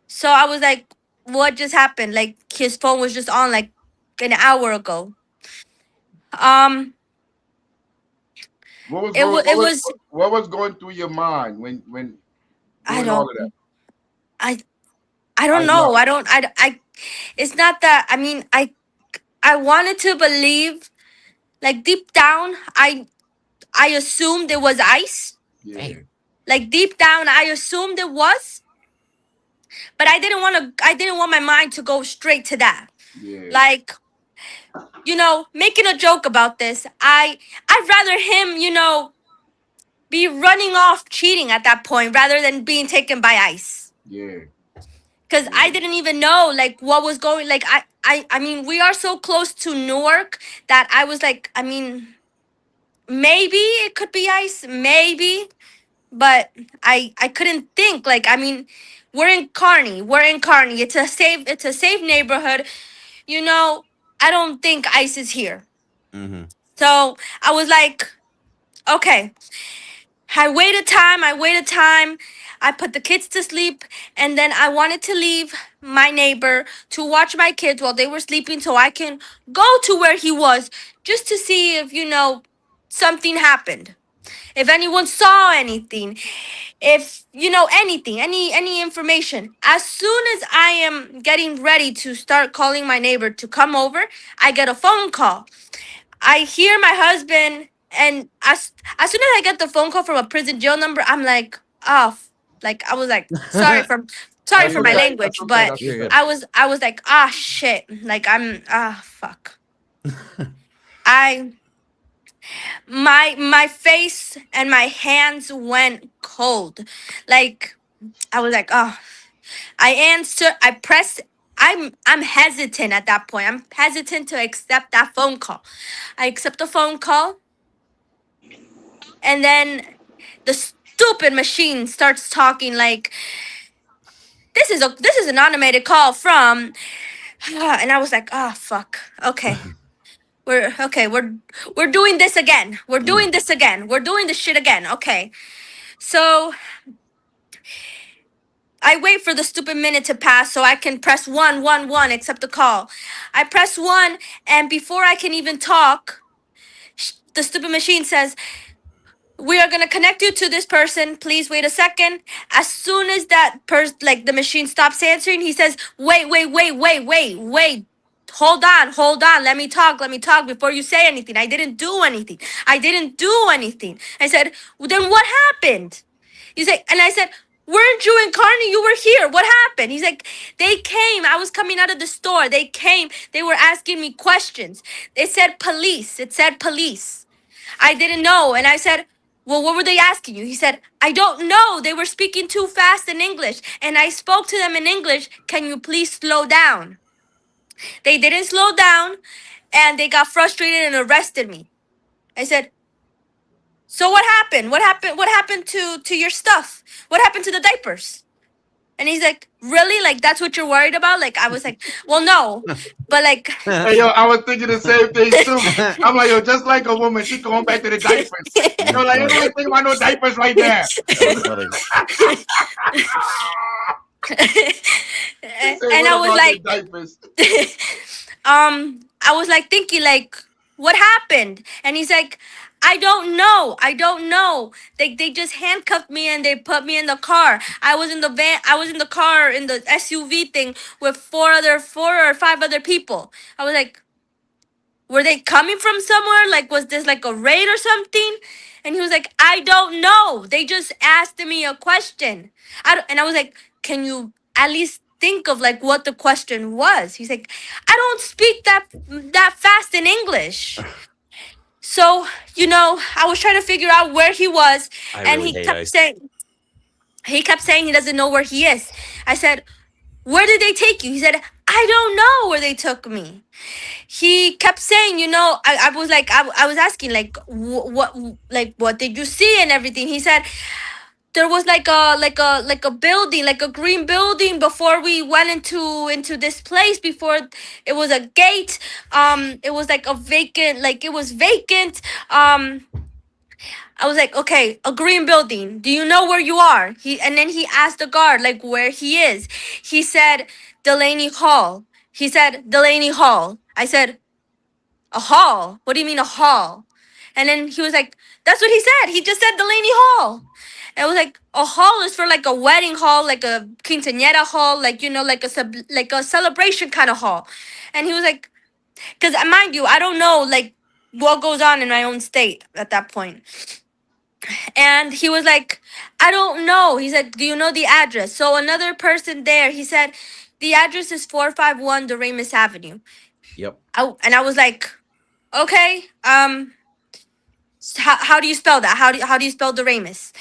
So I was like, "What just happened?" Like his phone was just on like an hour ago. Um, What was it going was it was what was going through your mind when I doing all don't of that? I I don't I know. know. I don't I it's not that. I mean, I wanted to believe, like deep down, I assumed it was ice. Yeah, Dang. Like deep down, I assumed it was, but I didn't want to. I didn't want my mind to go straight to that. yeah, Like making a joke about this. I'd rather him, be running off cheating at that point rather than being taken by ice. yeah, Because I yeah, didn't even know like what was going. Like I mean, we are so close to Newark that I was like, I mean, maybe it could be ice, maybe, but I couldn't think. Like, I mean, we're in Kearney. It's a safe neighborhood. You know, I don't think ice is here. Mm-hmm. So I was like, okay. I waited time. I put the kids to sleep, and then I wanted to leave my neighbor to watch my kids while they were sleeping so I can go to where he was just to see if, something happened. If anyone saw anything, if anything, any information. As soon as I am getting ready to start calling my neighbor to come over, I get a phone call. I hear my husband, and as soon as I get the phone call from a prison jail number, I'm like, oh, like I was like, sorry That's for my okay. language, That's okay. but That's You're okay. good. I was like, ah, shit, like fuck. I my face and my hands went cold, like I was like, oh. I answer. I press. I'm hesitant at that point. I'm hesitant to accept that phone call. I accept the phone call, and then the stupid machine starts talking like, this is an automated call from, and I was like, oh fuck. Okay. We're doing this again. We're Mm. doing this again. We're doing this shit again. Okay. So I wait for the stupid minute to pass so I can press 111, accept the call. I press 1, and before I can even talk, the stupid machine says, we are gonna connect you to this person. Please wait a second. As soon as like the machine stops answering, he says, wait. Hold on. Let me talk before you say anything. I didn't do anything. I said, well, then what happened? He's like, and I said, weren't you in Kearney? You were here. What happened? He's like, they came. I was coming out of the store. They came. They were asking me questions. It said police. I didn't know. And I said, well, what were they asking you? He said, I don't know. They were speaking too fast in English. And I spoke to them in English. Can you please slow down? They didn't slow down, and they got frustrated and arrested me. I said, so what happened? What happened to your stuff? What happened to the diapers? And he's like, really? Like, that's what you're worried about? Like, I was like, well, no. But like, Hey, yo, I was thinking the same thing too. I'm like, yo, just like a woman, she going back to the diapers. Yo, like, you don't even think about no diapers right there. That's funny. Say, and what I was about the like, diapers? I was like thinking, like, what happened? And he's like, I don't know. They just handcuffed me and they put me in the car. I was in the van. I was in the car in the SUV thing with four or five other people. I was like, were they coming from somewhere? Like, was this like a raid or something? And he was like, I don't know. They just asked me a question. And I was like, can you at least think of like what the question was? He's like, I don't speak that fast in English. So, I was trying to figure out where he was, I and really hate ice. he kept saying he doesn't know where he is. I said, where did they take you? He said, I don't know where they took me. He kept saying, I was like, I was asking, like, what did you see and everything? He said, there was like a building, like a green building before we went into this place. Before it was a gate. It was like a vacant, like it was vacant. I was like, okay, a green building. Do you know where you are? And then he asked the guard like where he is. He said Delaney Hall. He said Delaney Hall. I said, a hall? What do you mean a hall? And then he was like, that's what he said. He just said Delaney Hall. And I was like, a hall is for like a wedding hall, like a quinceañera hall, like like a celebration kind of hall. And he was like, because mind you, I don't know like what goes on in my own state at that point. And he was like, I don't know. He said, do you know the address? So another person there, he said, the address is 451 Doremus Avenue. Yep. And I was like, okay. how do you spell that? How do you spell Doremus?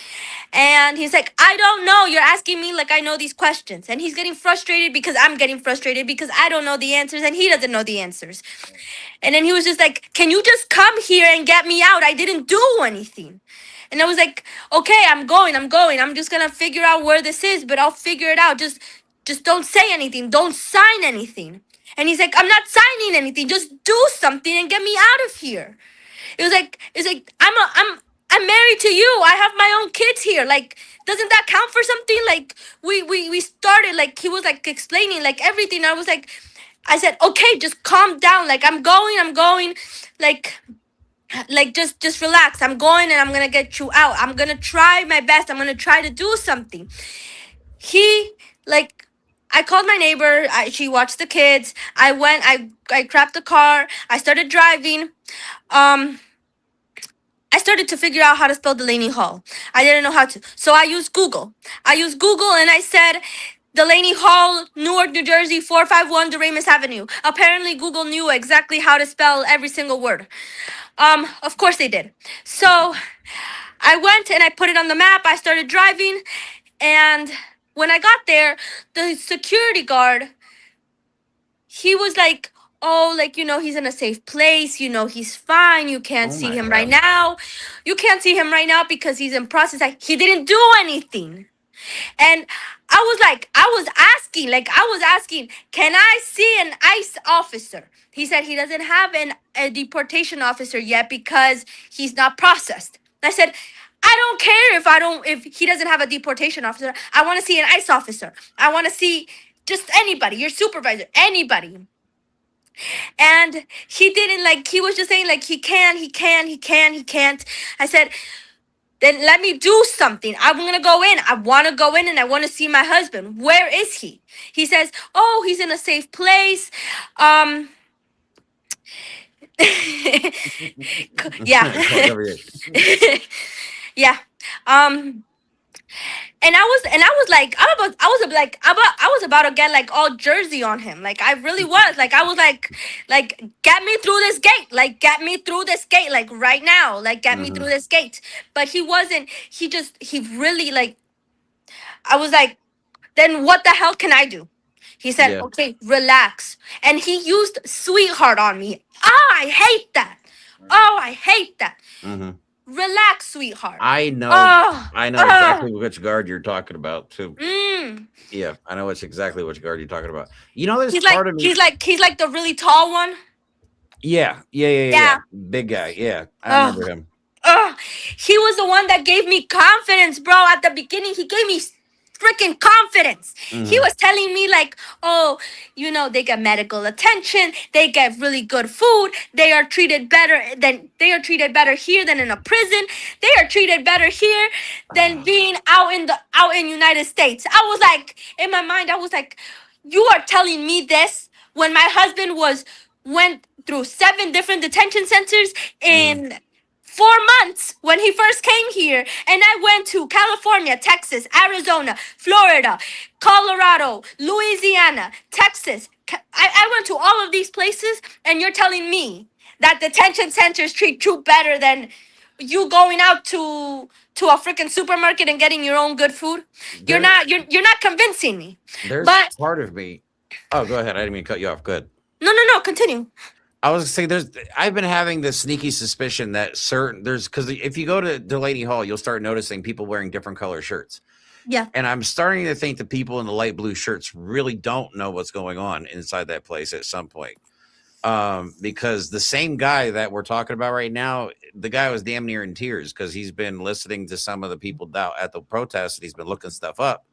And he's like, I don't know. You're asking me like I know these questions. And he's getting frustrated because I'm getting frustrated because I don't know the answers and he doesn't know the answers. And then he was just like, can you just come here and get me out? I didn't do anything. And I was like, okay, I'm going. I'm just gonna figure out where this is, but I'll figure it out. Just don't say anything. Don't sign anything. And he's like, I'm not signing anything. Just do something and get me out of here. It's like I'm married to you. I have my own kids here. Like, doesn't that count for something? Like, we started, like, he was like explaining like everything. I said, okay, just calm down. Like, I'm going. Like just relax. I'm going and I'm gonna get you out. I'm gonna try my best. I'm gonna try to do something. He like I called my neighbor. She watched the kids. I went. I grabbed the car. I started driving. Um, I started to figure out how to spell Delaney Hall. I didn't know how to. So I used Google. And I said, Delaney Hall, Newark, New Jersey, 451 Doremus Avenue. Apparently Google knew exactly how to spell every single word. Of course they did. So I went and I put it on the map. I started driving. And when I got there, the security guard, he was like, oh, like, he's in a safe place. He's fine. You can't Oh see my him God. right now. You can't see him right now because he's in process. Like, he didn't do anything. And I was asking, can I see an ICE officer? He said he doesn't have a deportation officer yet because he's not processed. I said, I don't care if he doesn't have a deportation officer. I want to see an ICE officer. I want to see just anybody, your supervisor, anybody. And he didn't, like, he was just saying like he can't. I said, then let me do something. I'm gonna go in. I wanna go in and I wanna see my husband. Where is he? He says, oh, he's in a safe place. Yeah. Over here. Yeah. And I was like, I was about to get like all Jersey on him. Like, I really was. Like, I was like, get me through this gate. Like, get me through this gate. Like, right now. Like, get me through this gate. But he wasn't. He really, like, I was like, then what the hell can I do? He said, Yeah. okay, relax. And he used sweetheart on me. Oh, I hate that. Oh, I hate that. hmm Relax, sweetheart. I know. Oh, I know exactly which guard you're talking about too. Mm. Yeah, I know exactly which guard you're talking about. There's He's part like, of me. he's like the really tall one. Yeah. Big guy. Yeah, I remember him. He was the one that gave me confidence, bro. At the beginning, he gave me freaking confidence. He was telling me like, oh, they get medical attention, they get really good food, they are treated better here than in a prison. They are treated better here than being out in United States. I was like, in my mind, I was like, you are telling me this when my husband went through 7 different detention centers in 4 months when he first came here. And I went to California, Texas, Arizona, Florida, Colorado, Louisiana, Texas. I went to all of these places, and you're telling me that detention centers treat you better than you going out to a freaking supermarket and getting your own good food? You're not convincing me. There's But part of me. Oh, go ahead. I didn't mean to cut you off. Go ahead. no, continue. I was gonna say I've been having this sneaky suspicion that because if you go to Delaney Hall, you'll start noticing people wearing different color shirts. Yeah. And I'm starting to think the people in the light blue shirts really don't know what's going on inside that place at some point. Because the same guy that we're talking about right now, the guy was damn near in tears because he's been listening to some of the people down at the protest and he's been looking stuff up.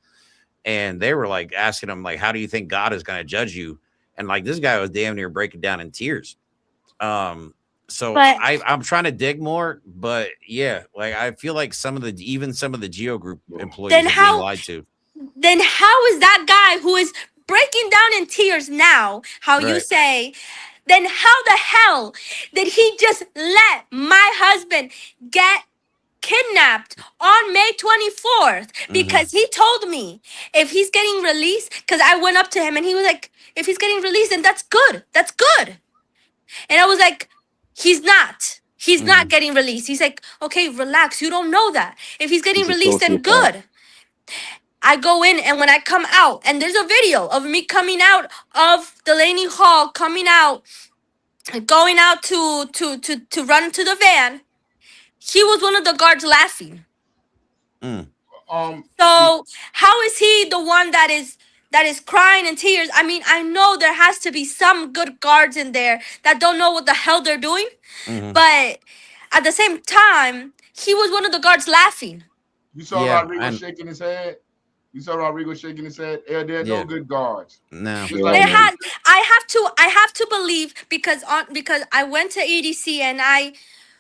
And they were like asking him, like, how do you think God is going to judge you? And like this guy was damn near breaking down in tears. So I'm trying to dig more, but yeah, like I feel like some of the Geo Group employees are being lied to. Then how is that guy who is breaking down in tears now, how you say, then how the hell did he just let my husband get kidnapped on May 24th? Because he told me if he's getting released, because I went up to him and he was like, if he's getting released, then that's good. That's good. And I was like, he's not. He's not getting released. He's like, okay, relax. You don't know that. If he's getting He's a released, then sociopath. good. I go in, and when I come out, and there's a video of me coming out of Delaney Hall, coming out, going out to run to the van. He was one of the guards laughing. Mm. The, So how is he the one that is crying in tears? I mean, I know there has to be some good guards in there that don't know what the hell they're doing, Hmm. but at the same time, he was one of the guards laughing. you saw Yeah, Rodrigo and shaking his head. You saw Rodrigo shaking his head. Yeah, there are no yeah, good guards. no. Just They're like all There men. had I have to believe because I went to EDC and I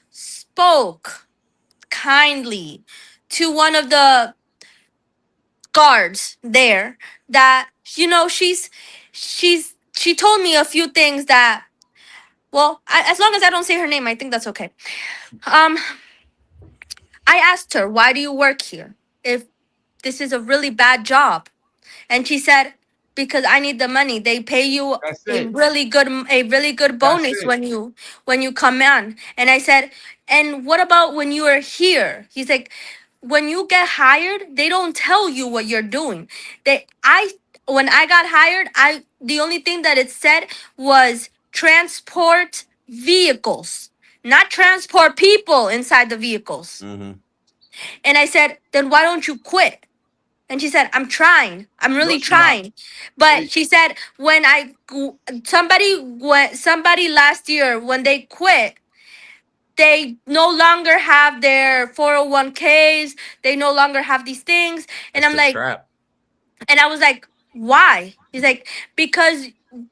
spoke kindly to one of the guards there that she told me a few things that well as long as I don't say her name I think that's okay. um I asked her, why do you work here if this is a really bad job? And she said, because I need the money. They pay you that's a it. really good That's bonus it. when you come in. And I said, and what about when you are here? He's like, when you get hired, they don't tell you what you're doing. They I When I got hired, I the only thing that it said was transport vehicles, not transport people inside the vehicles. Hmm. And I said, then why don't you quit? And she said, I'm trying. I'm No, really she not. trying. But Hey, she said, somebody last year, when they quit, they no longer have their 401ks. They no longer have these things. And That's I'm the like, trap. and I was like, why? He's like, because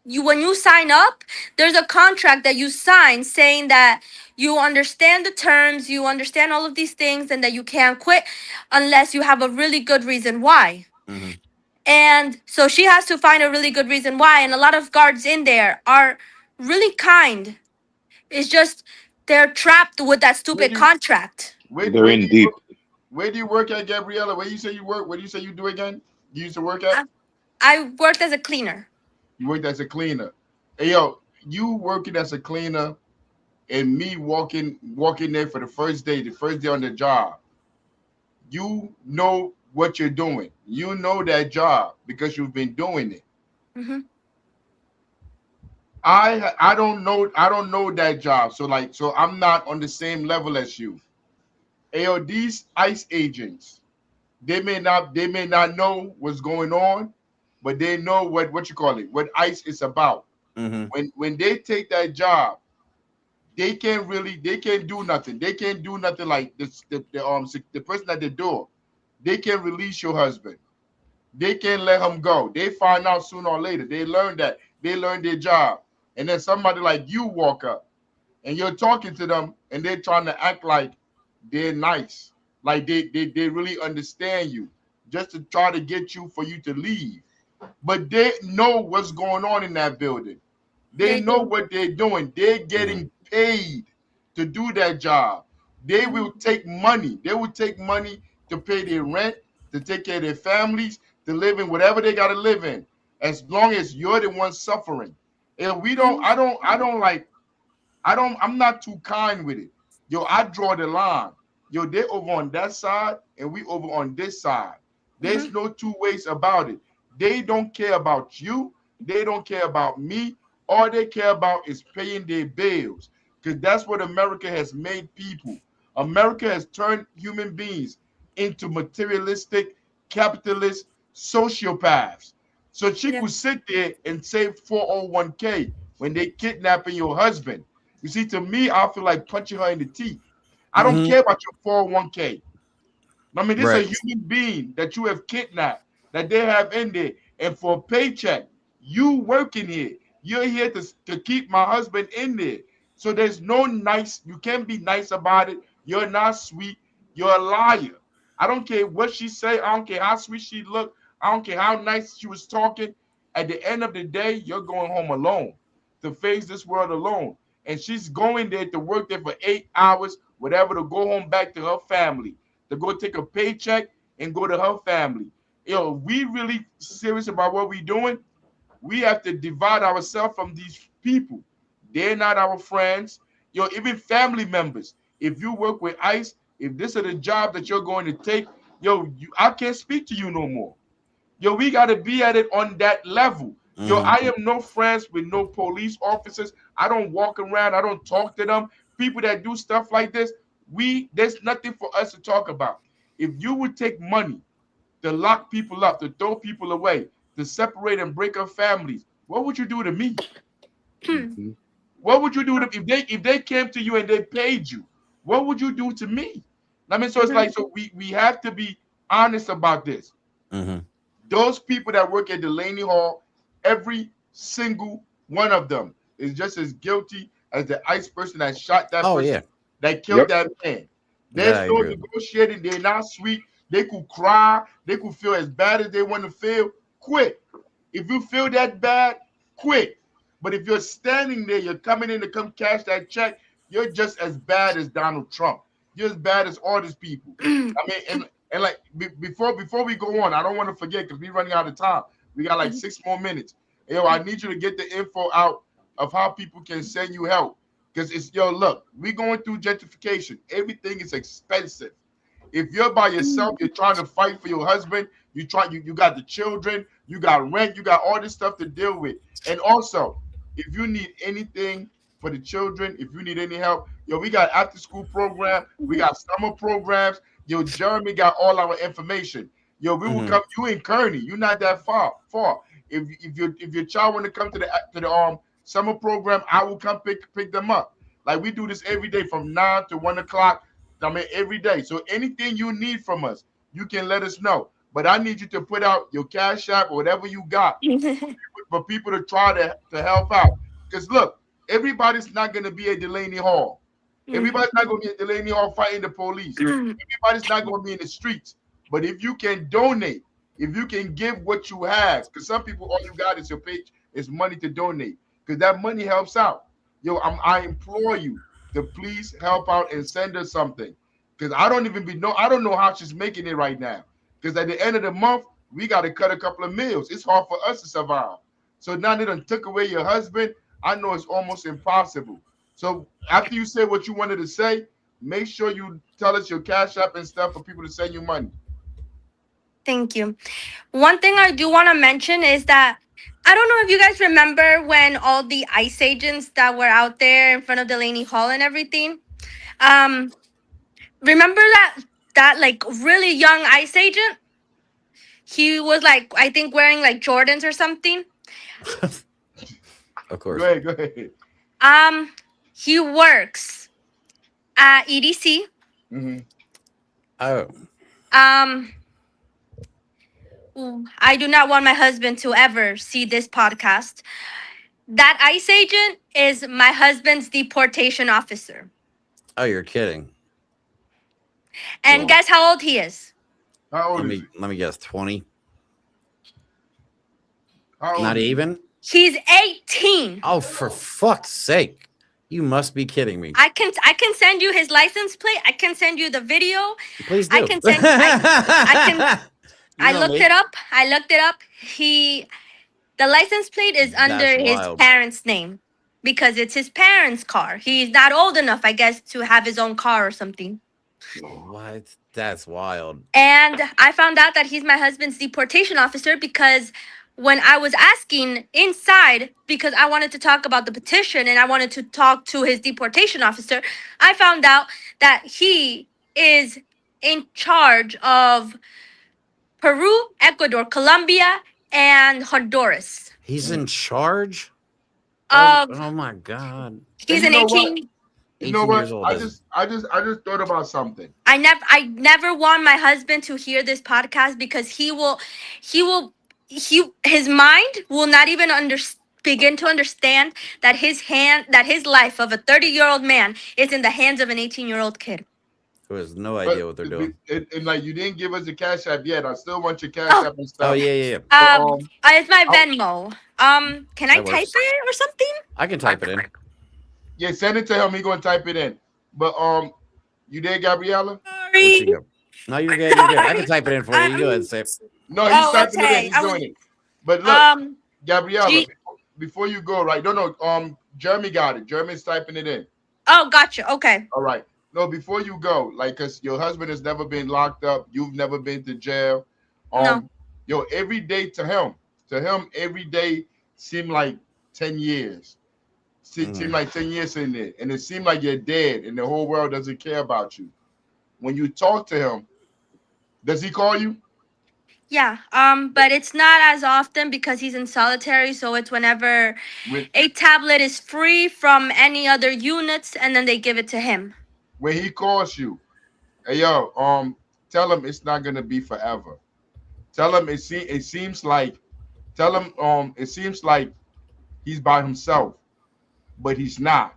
when you sign up, there's a contract that you sign saying that you understand the terms, you understand all of these things, and that you can't quit unless you have a really good reason why. Hmm. And so she has to find a really good reason why. And a lot of guards in there are really kind. It's just they're trapped with that where stupid do you contract. They're in deep. where do you work at, Gabriela? Where you say you work? Where do you say you do again? You used to work at? I, I worked as a cleaner. You worked as a cleaner. Hey yo, you working as a cleaner and me walking there for the first day on the job. You know what you're doing. You know that job because you've been doing it. Hmm. I don't know that job. So I'm not on the same level as you. Ayo, these ICE agents, they may not know what's going on, but they know what you call it, what ICE is about. Hmm. When they take that job, they can't do nothing. They can't do nothing like this the person at the door. They can release your husband. They can't let him go. They find out sooner or later. They learn that. They learn their job. And then somebody like you walk up and you're talking to them and they're trying to act like they're nice. Like they really understand you just to try to get you for you to leave. But they know what's going on in that building. They They know do. what they're doing. They're Hmm. getting paid to do that job. They Mhm. will take money. They will take money to pay their rent, to take care of their families, to live in whatever they got to live in, as long as you're the one suffering. And we don't, Mhm. I don't like, I'm not too kind with it. Yo, I draw the line. Yo, they over on that side and we over on this side. There's Mhm. no two ways about it. They don't care about you. They don't care about me. All they care about is paying their bills. Because that's what America has made people. America has turned human beings into materialistic, capitalist sociopaths. So she Yeah. could sit there and save 401k when they kidnapping your husband. You see, to me, I feel like punching her in the teeth. I don't Hmm. care about your 401k. I mean, this is a Right. human being that you have kidnapped, that they have in there. And for a paycheck, you working here. You're here to keep my husband in there. So there's no nice, you can't be nice about it. You're not sweet. You're a liar. I don't care what she say. I don't care how sweet she looked. I don't care how nice she was talking. At the end of the day, you're going home alone to face this world alone. And she's going there to work there for 8 hours, whatever, to go home back to her family, to go take a paycheck and go to her family. Yo, we really serious about what we're doing. We have to divide ourselves from these people. They're not our friends. even family members. If you work with ICE, if this is the job that you're going to take, I can't speak to you no more. We got to be at it on that level. I am no friends with no police officers. I don't walk around. I don't talk to them. People that do stuff like this, there's nothing for us to talk about. If you would take money to lock people up, to throw people away, to separate and break up families, what would you do to me? Mhm. What would you do if they came to you and they paid you? What would you do to me? I mean, so it's like, so we have to be honest about this. Those people that work at Delaney Hall, every single one of them is just as guilty as the ICE person that shot that person, that killed that man. There's no negotiating. They're not sweet. They could cry. They could feel as bad as they want to feel. Quit. If you feel that bad, quit. But if you're standing there, you're coming in to come cash that check, you're just as bad as Donald Trump. You're as bad as all these people. I mean, and like before we go on, I don't want to forget because we're running out of time. We got like 6 more minutes. I need you to get the info out of how people can send you help. Because it's look, we're going through gentrification. Everything is expensive. If you're by yourself, you're trying to fight for your husband, you got the children, you got rent, you got all this stuff to deal with. And also, if you need anything for the children, if you need any help, we got after school program, we got summer programs. Jeremy got all our information. We will come. You in Kearney, you're not that far. If your child want to come to the summer program, I will come pick them up. Like we do this every day from 9 to 1 o'clock. I mean, every day. So anything you need from us, you can let us know. But I need you to put out your Cash App or whatever you got for people to try to help out. Because look, everybody's not going to be at Delaney Hall. Everybody's not going to be at Delaney Hall fighting the police. Everybody's not going to be in the streets. But if you can donate, if you can give what you have, because some people, all you got is your page, is money to donate. Because that money helps out. I implore you to please help out and send us something. Because I don't know how she's making it right now. Because at the end of the month, we got to cut a couple of meals. It's hard for us to survive. So now they done took away your husband. I know it's almost impossible. So after you say what you wanted to say, make sure you tell us your Cash App and stuff for people to send you money. Thank you. One thing I do want to mention is that I don't know if you guys remember when all the ICE agents that were out there in front of Delaney Hall and everything. Remember that like really young ICE agent? He was like, I think wearing like Jordans or something. Of course. Go ahead. He works at EDC. Oh. I do not want my husband to ever see this podcast. That ICE agent is my husband's deportation officer. Oh, you're kidding. And guess how old he is? How old is he? Let me guess, 20. Not even? He's 18. Oh, for fuck's sake. You must be kidding me. I can send you his license plate. I can send you the video. Please do. I can send I looked it up. The license plate is under his parents' name because it's his parents' car. He's not old enough, I guess, to have his own car or something. What? That's wild. And I found out that he's my husband's deportation officer because when I was asking inside, because I wanted to talk about the petition and I wanted to talk to his deportation officer, I found out that he is in charge of Peru, Ecuador, Colombia, and Honduras. He's in charge? Oh my God. He's an 18. You know what? Years old I just thought about something. I never want my husband to hear this podcast because his mind will not even begin to understand that his life of a 30-year-old man is in the hands of an 18-year-old kid. Who has no idea what they're doing. And like you didn't give us the Cash App yet. I still want your Cash App and stuff. Oh yeah. It's my Venmo. Can I type it or something? I can type it in. Yeah, send it to him. He's gonna type it in. But you there, Gabriela? Sorry. No, you're good. You're good. I can type it in for you. You go ahead and say it. No, he's typing it in. He's doing it. But look, Gabriela, before you go, right? No, Jeremy got it. Jeremy's typing it in. Oh, gotcha. Okay. All right. No, before you go, like, cause your husband has never been locked up, you've never been to jail. No. Yo, every day to him, every day seemed like 10 years. Seemed like 10 years in there, and it seemed like you're dead, and the whole world doesn't care about you. When you talk to him, does he call you? Yeah. But it's not as often because he's in solitary, so it's whenever When a tablet is free from any other units, and then they give it to him. when he calls you, hey yo, tell him it's not gonna be forever. Tell him it seems like tell him it seems like he's by himself, but he's not.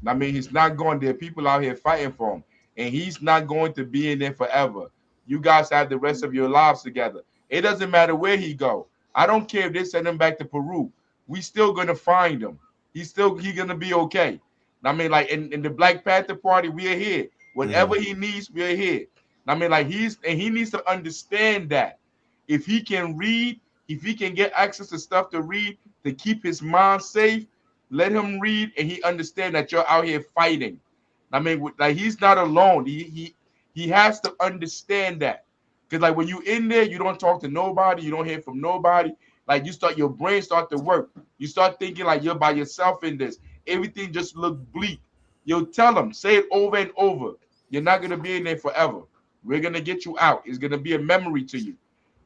I mean, he's not going. There are people out here fighting for him, and he's not going to be in there forever. You guys have the rest of your lives together. It doesn't matter where he go. I don't care if they send him back to Peru. We still gonna find him. He's gonna be okay. I mean, like in the Black Panther Party, we are here. Whatever he needs, we are here. I mean, like he needs to understand that if he can read, if he can get access to stuff to read to keep his mind safe, let him read, and he understand that you're out here fighting. I mean, like he's not alone. He has to understand that. Because like when you in there, you don't talk to nobody, you don't hear from nobody. Like your brain start to work. You start thinking like you're by yourself in this. Everything just look bleak. You'll tell them, say it over and over. You're not gonna be in there forever. We're gonna get you out. It's gonna be a memory to you.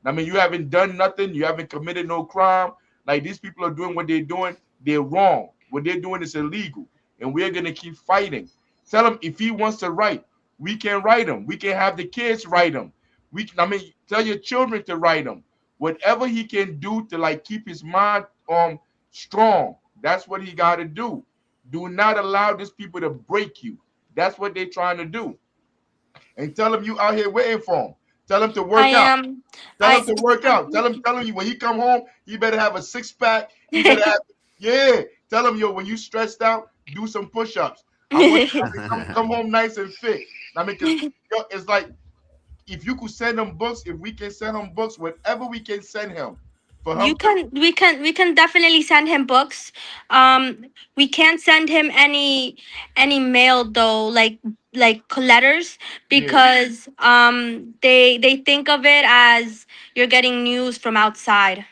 I mean, you haven't done nothing. You haven't committed no crime. Like these people are doing what they're doing. They're wrong. What they're doing is illegal, and we're gonna keep fighting. Tell him if he wants to write, we can write him. We can have the kids write him. Tell your children to write him. Whatever he can do to like keep his mind strong. That's what he got to do. Do not allow these people to break you. That's what they're trying to do. And tell him you out here waiting for him. Tell him to work I out. am. Tell him to work out. Tell him you when he come home, he better have a 6-pack. He better have yeah. Tell him yo when you stressed out, do some push-ups. I want you to come home nice and fit. I mean, cause it's like if you could send him books, if we can send him books, whatever we can send him for him. We can definitely send him books. We can't send him any mail though, like letters, because they think of it as you're getting news from outside.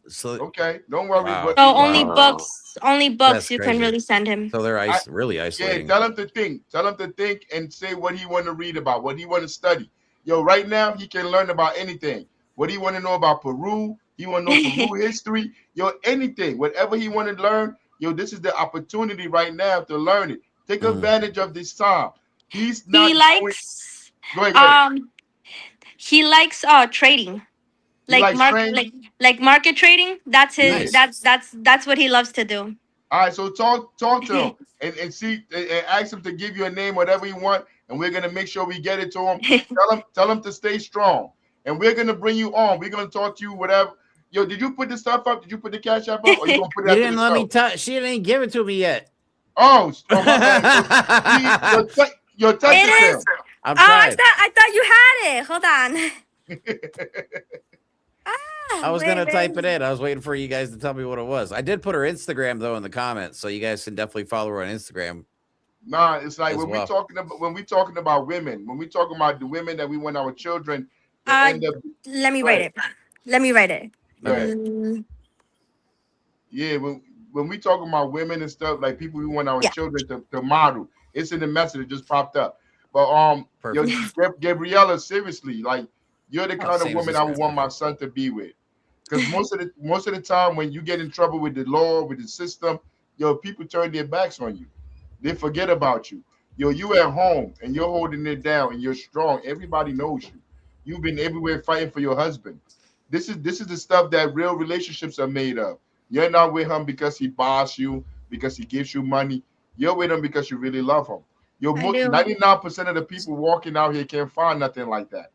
So Okay, don't worry. Wow. But So Wow. only books That's you can crazy. really send him. So they're really yeah, isolating. tell him to think. Tell him to think and say what he want to read about, what he want to study. Yo, right now he can learn about anything. What he want to know about Peru, he want to know Peru history. Yo, anything, whatever he want to learn. Yo, this is the opportunity right now to learn it. Take advantage of this time. He's not. He likes Go ahead. he likes trading. He Like likes market training. like market trading. That's his Nice. that's what he loves to do. All right, so talk to him and see and ask him to give you a name, whatever you want, and we're gonna make sure we get it to him. Tell him to stay strong, and we're gonna bring you on. We're gonna talk to you, whatever. Yo, did you put the stuff up? Did you put the cash app up, or you gonna put it You after didn't the let show? me touch. She didn't give it to me yet. Oh, my bad. You're touching It him. is. I'm Oh, I trying. thought you had it. Hold on. I was Wait, gonna wait. type it in. I was waiting for you guys to tell me what it was. I did put her Instagram though in the comments, so you guys can definitely follow her on Instagram. Nah, it's like As when well. we're talking about women, when we talking about the women that we want our children to Uh, end up. Let me Go write ahead. it. Let me write it. Go ahead. Mm, Yeah, when we talking about women and stuff, like people we want our Yeah. children to model, it's in the message that just popped up. But yo, Perfect. Gabriela, seriously, like you're the kind of same as woman this I would guy's want my perfect. son to be with. Because most of the time when you get in trouble with the law, with the system, yo, people turn their backs on you. They forget about you. Yo, you at home and you're holding it down and you're strong. Everybody knows you. You've been everywhere fighting for your husband. This is the stuff that real relationships are made of. You're not with him because he boss you, because he gives you money. You're with him because you really love him. Yo, I do. 99% of the people walking out here can't find nothing like that.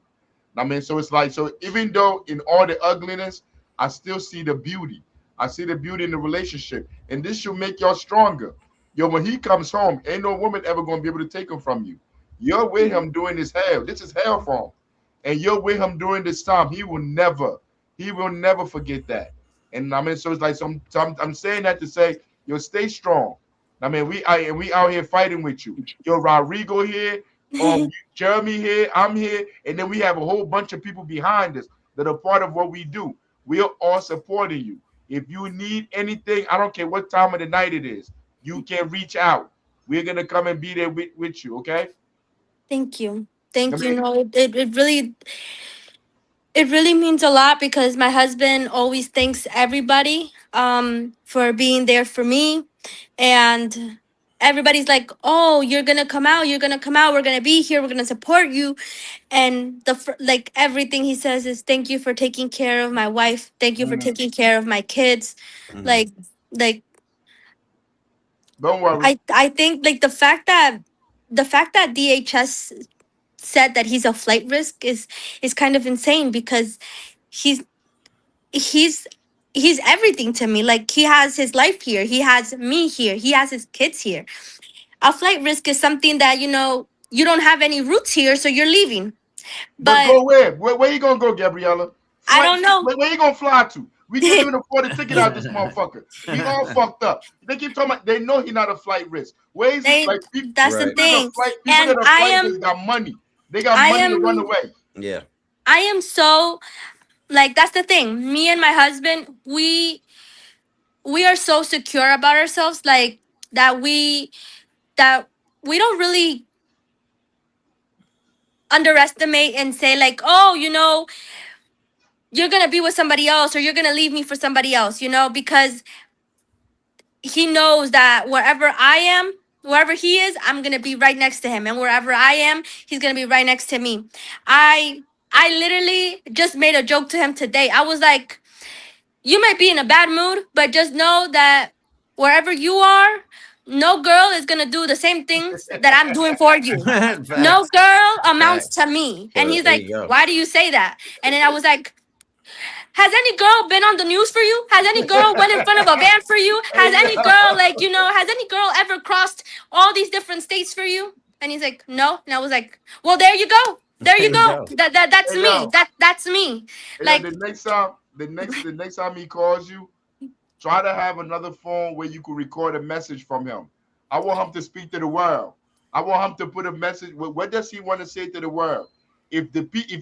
I mean, so it's like, so even though in all the ugliness, I still see the beauty. I see the beauty in the relationship. And this should make y'all stronger. Yo, when he comes home, ain't no woman ever going to be able to take him from you. You're with him doing this hell. This is hell for him. And you're with him during this time. He will never forget that. And I mean, so it's like I'm saying that to say, yo, stay strong. I mean, we out here fighting with you. Yo, Rodrigo here, Jeremy here, I'm here, and then we have a whole bunch of people behind us that are part of what we do. We are all supporting you. If you need anything, I don't care what time of the night it is, you can reach out. We're gonna come and be there with you. Okay? Thank you. I Thank you. mean, No, it really means a lot because my husband always thanks everybody for being there for me, and everybody's like, "Oh, you're gonna come out. You're gonna come out. We're gonna be here. We're gonna support you." And like everything he says is, "Thank you for taking care of my wife. Thank you for taking care of my kids." Mhm. Like don't worry. I think like the fact that DHS said that he's a flight risk is kind of insane because he's he's he's everything to me. Like he has his life here, he has me here, he has his kids here. A flight risk is something that you don't have any roots here, so you're leaving. But But go where? Where you gonna go, Gabriela? I Flight? don't know. Where you gonna fly to? We can't even afford a ticket out this motherfucker. We all fucked up. They keep talking about they know he's not a flight risk. Where is he? they Like That's the Right. thing. people And that are i flight risk am got money. They got i money to run am away. Yeah. I am so, like, that's the thing. Me and my husband, we are so secure about ourselves, like that we don't really underestimate and say like, "Oh, you're gonna be with somebody else, or you're gonna leave me for somebody else," because he knows that wherever he is, I'm gonna be right next to him, and wherever I am, he's gonna be right next to me. I literally just made a joke to him today. I was like, "You might be in a bad mood, but just know that wherever you are, no girl is gonna do the same things that I'm doing for you. No Facts. girl amounts Facts. to me." And So he's there like, you go. "Why do you say that?" And then I was like, "Has any girl been on the news for you? Has any girl went in front of a van for you? Has Hey, any girl, like, has any girl ever crossed all these different states for you?" And he's like, "No." And I was like, "Well, there you go. There There you you go. go. That's hey, me. yo, That's me." hey, yo, Like, the next time he calls you, try to have another phone where you can record a message from him. I want him to speak to the world. I want him to put a message. What does he want to say to the world? If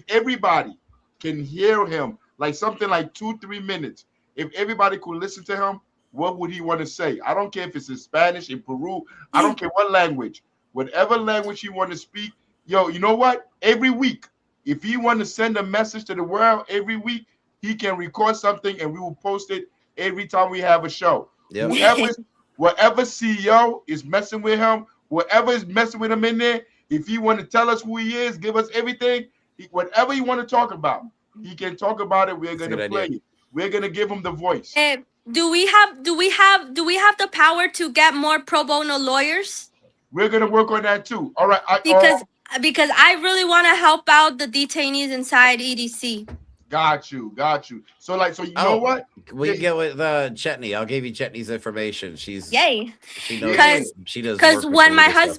everybody can hear him, like something like 2-3 minutes, if everybody could listen to him, what would he want to say? I don't care if it's in Spanish, in Peru. I don't care what language. Whatever language he want to speak. Yo, you know what? Every week, if he want to send a message to the world every week, he can record something and we will post it every time we have a show. Yep. Whatever CEO is messing with him, whatever is messing with him in there, if he want to tell us who he is, give us everything, whatever he want to talk about, he can talk about it. We're That's a gonna good play idea. it. We're gonna give him the voice. do we have the power to get more pro bono lawyers? We're gonna work on that too. All right. Because I really want to help out the detainees inside EDC. Got you. So you know Oh, what? we Yeah, can get with Chetney. I'll give you Chetney's information. Yay. She knows yeah. she does Because work with the legal stuff.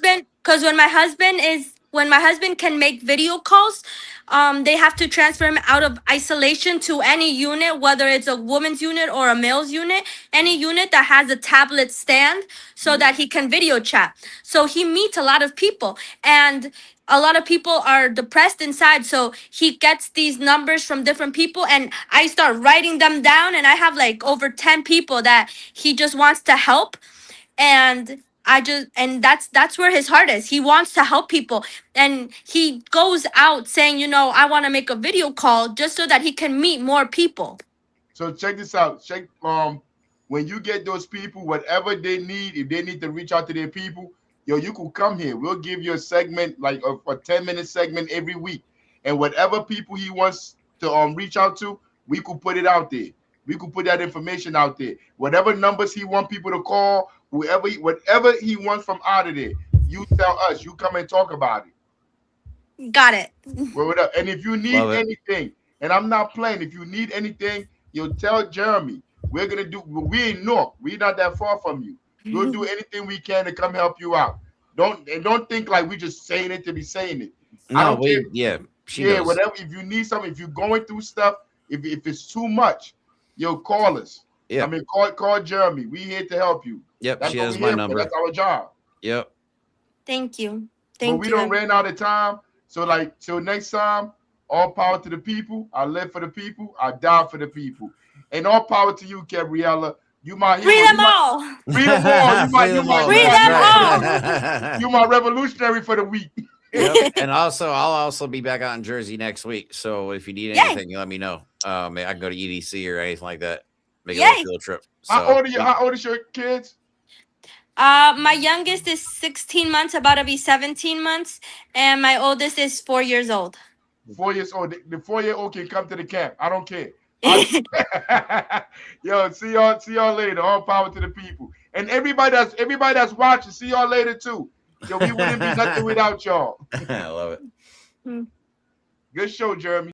when my husband can make video calls, they have to transfer him out of isolation to any unit, whether it's a woman's unit or a male's unit, any unit that has a tablet stand, so that he can video chat. So he meets a lot of people, and a lot of people are depressed inside, so he gets these numbers from different people, and I start writing them down, and I have like over 10 people that he just wants to help. And that's where his heart is. He wants to help people, and he goes out saying, "I want to make a video call just so that he can meet more people." So check this out. When you get those people, whatever they need, if they need to reach out to their people, yo, you can come here. We'll give you a segment, like a 10-minute segment every week. And whatever people he wants to reach out to, we could put it out there. We could put that information out there. Whatever numbers he want people to call, whatever he wants from out of there, you tell us. You come and talk about it. Got it. And if you need Love it. anything, and I'm not playing, if you need anything, you'll tell Jeremy. We're gonna do. We in North. We're not that far from you. We'll do anything we can to come help you out. Don't think like we just saying it to be saying it. I No, don't care. she Yeah, knows. whatever. If you need something, if you're going through stuff, if it's too much, call us. Yeah. I mean, call Jeremy. We here to help you. Yep. That's She what has we my here for. number. That's our job. Yep. Thank you. But Thank we you. don't ran out of time. So like, so next time, all power to the people. I live for the people. I die for the people. And all power to you, Gabriela. You my hero. Free You them my all. free them all. Free them all. Free That's them right. You my revolutionary for the week. Yep. And also, I'll also be back out in Jersey next week. So if you need Yay. anything, you let me know. I can go to EDC or anything like that. Make a little Yay. field trip. How So old are you? How old is your kids? My youngest is 16 months, about to be 17 months, and my oldest is 4 years old. 4 years old. The 4-year-old can come to the camp. I don't care. Yo, see y'all later. All power to the people. And everybody that's watching, see y'all later too. Yo, we wouldn't be nothing without y'all. I love it. Good show, Jeremy.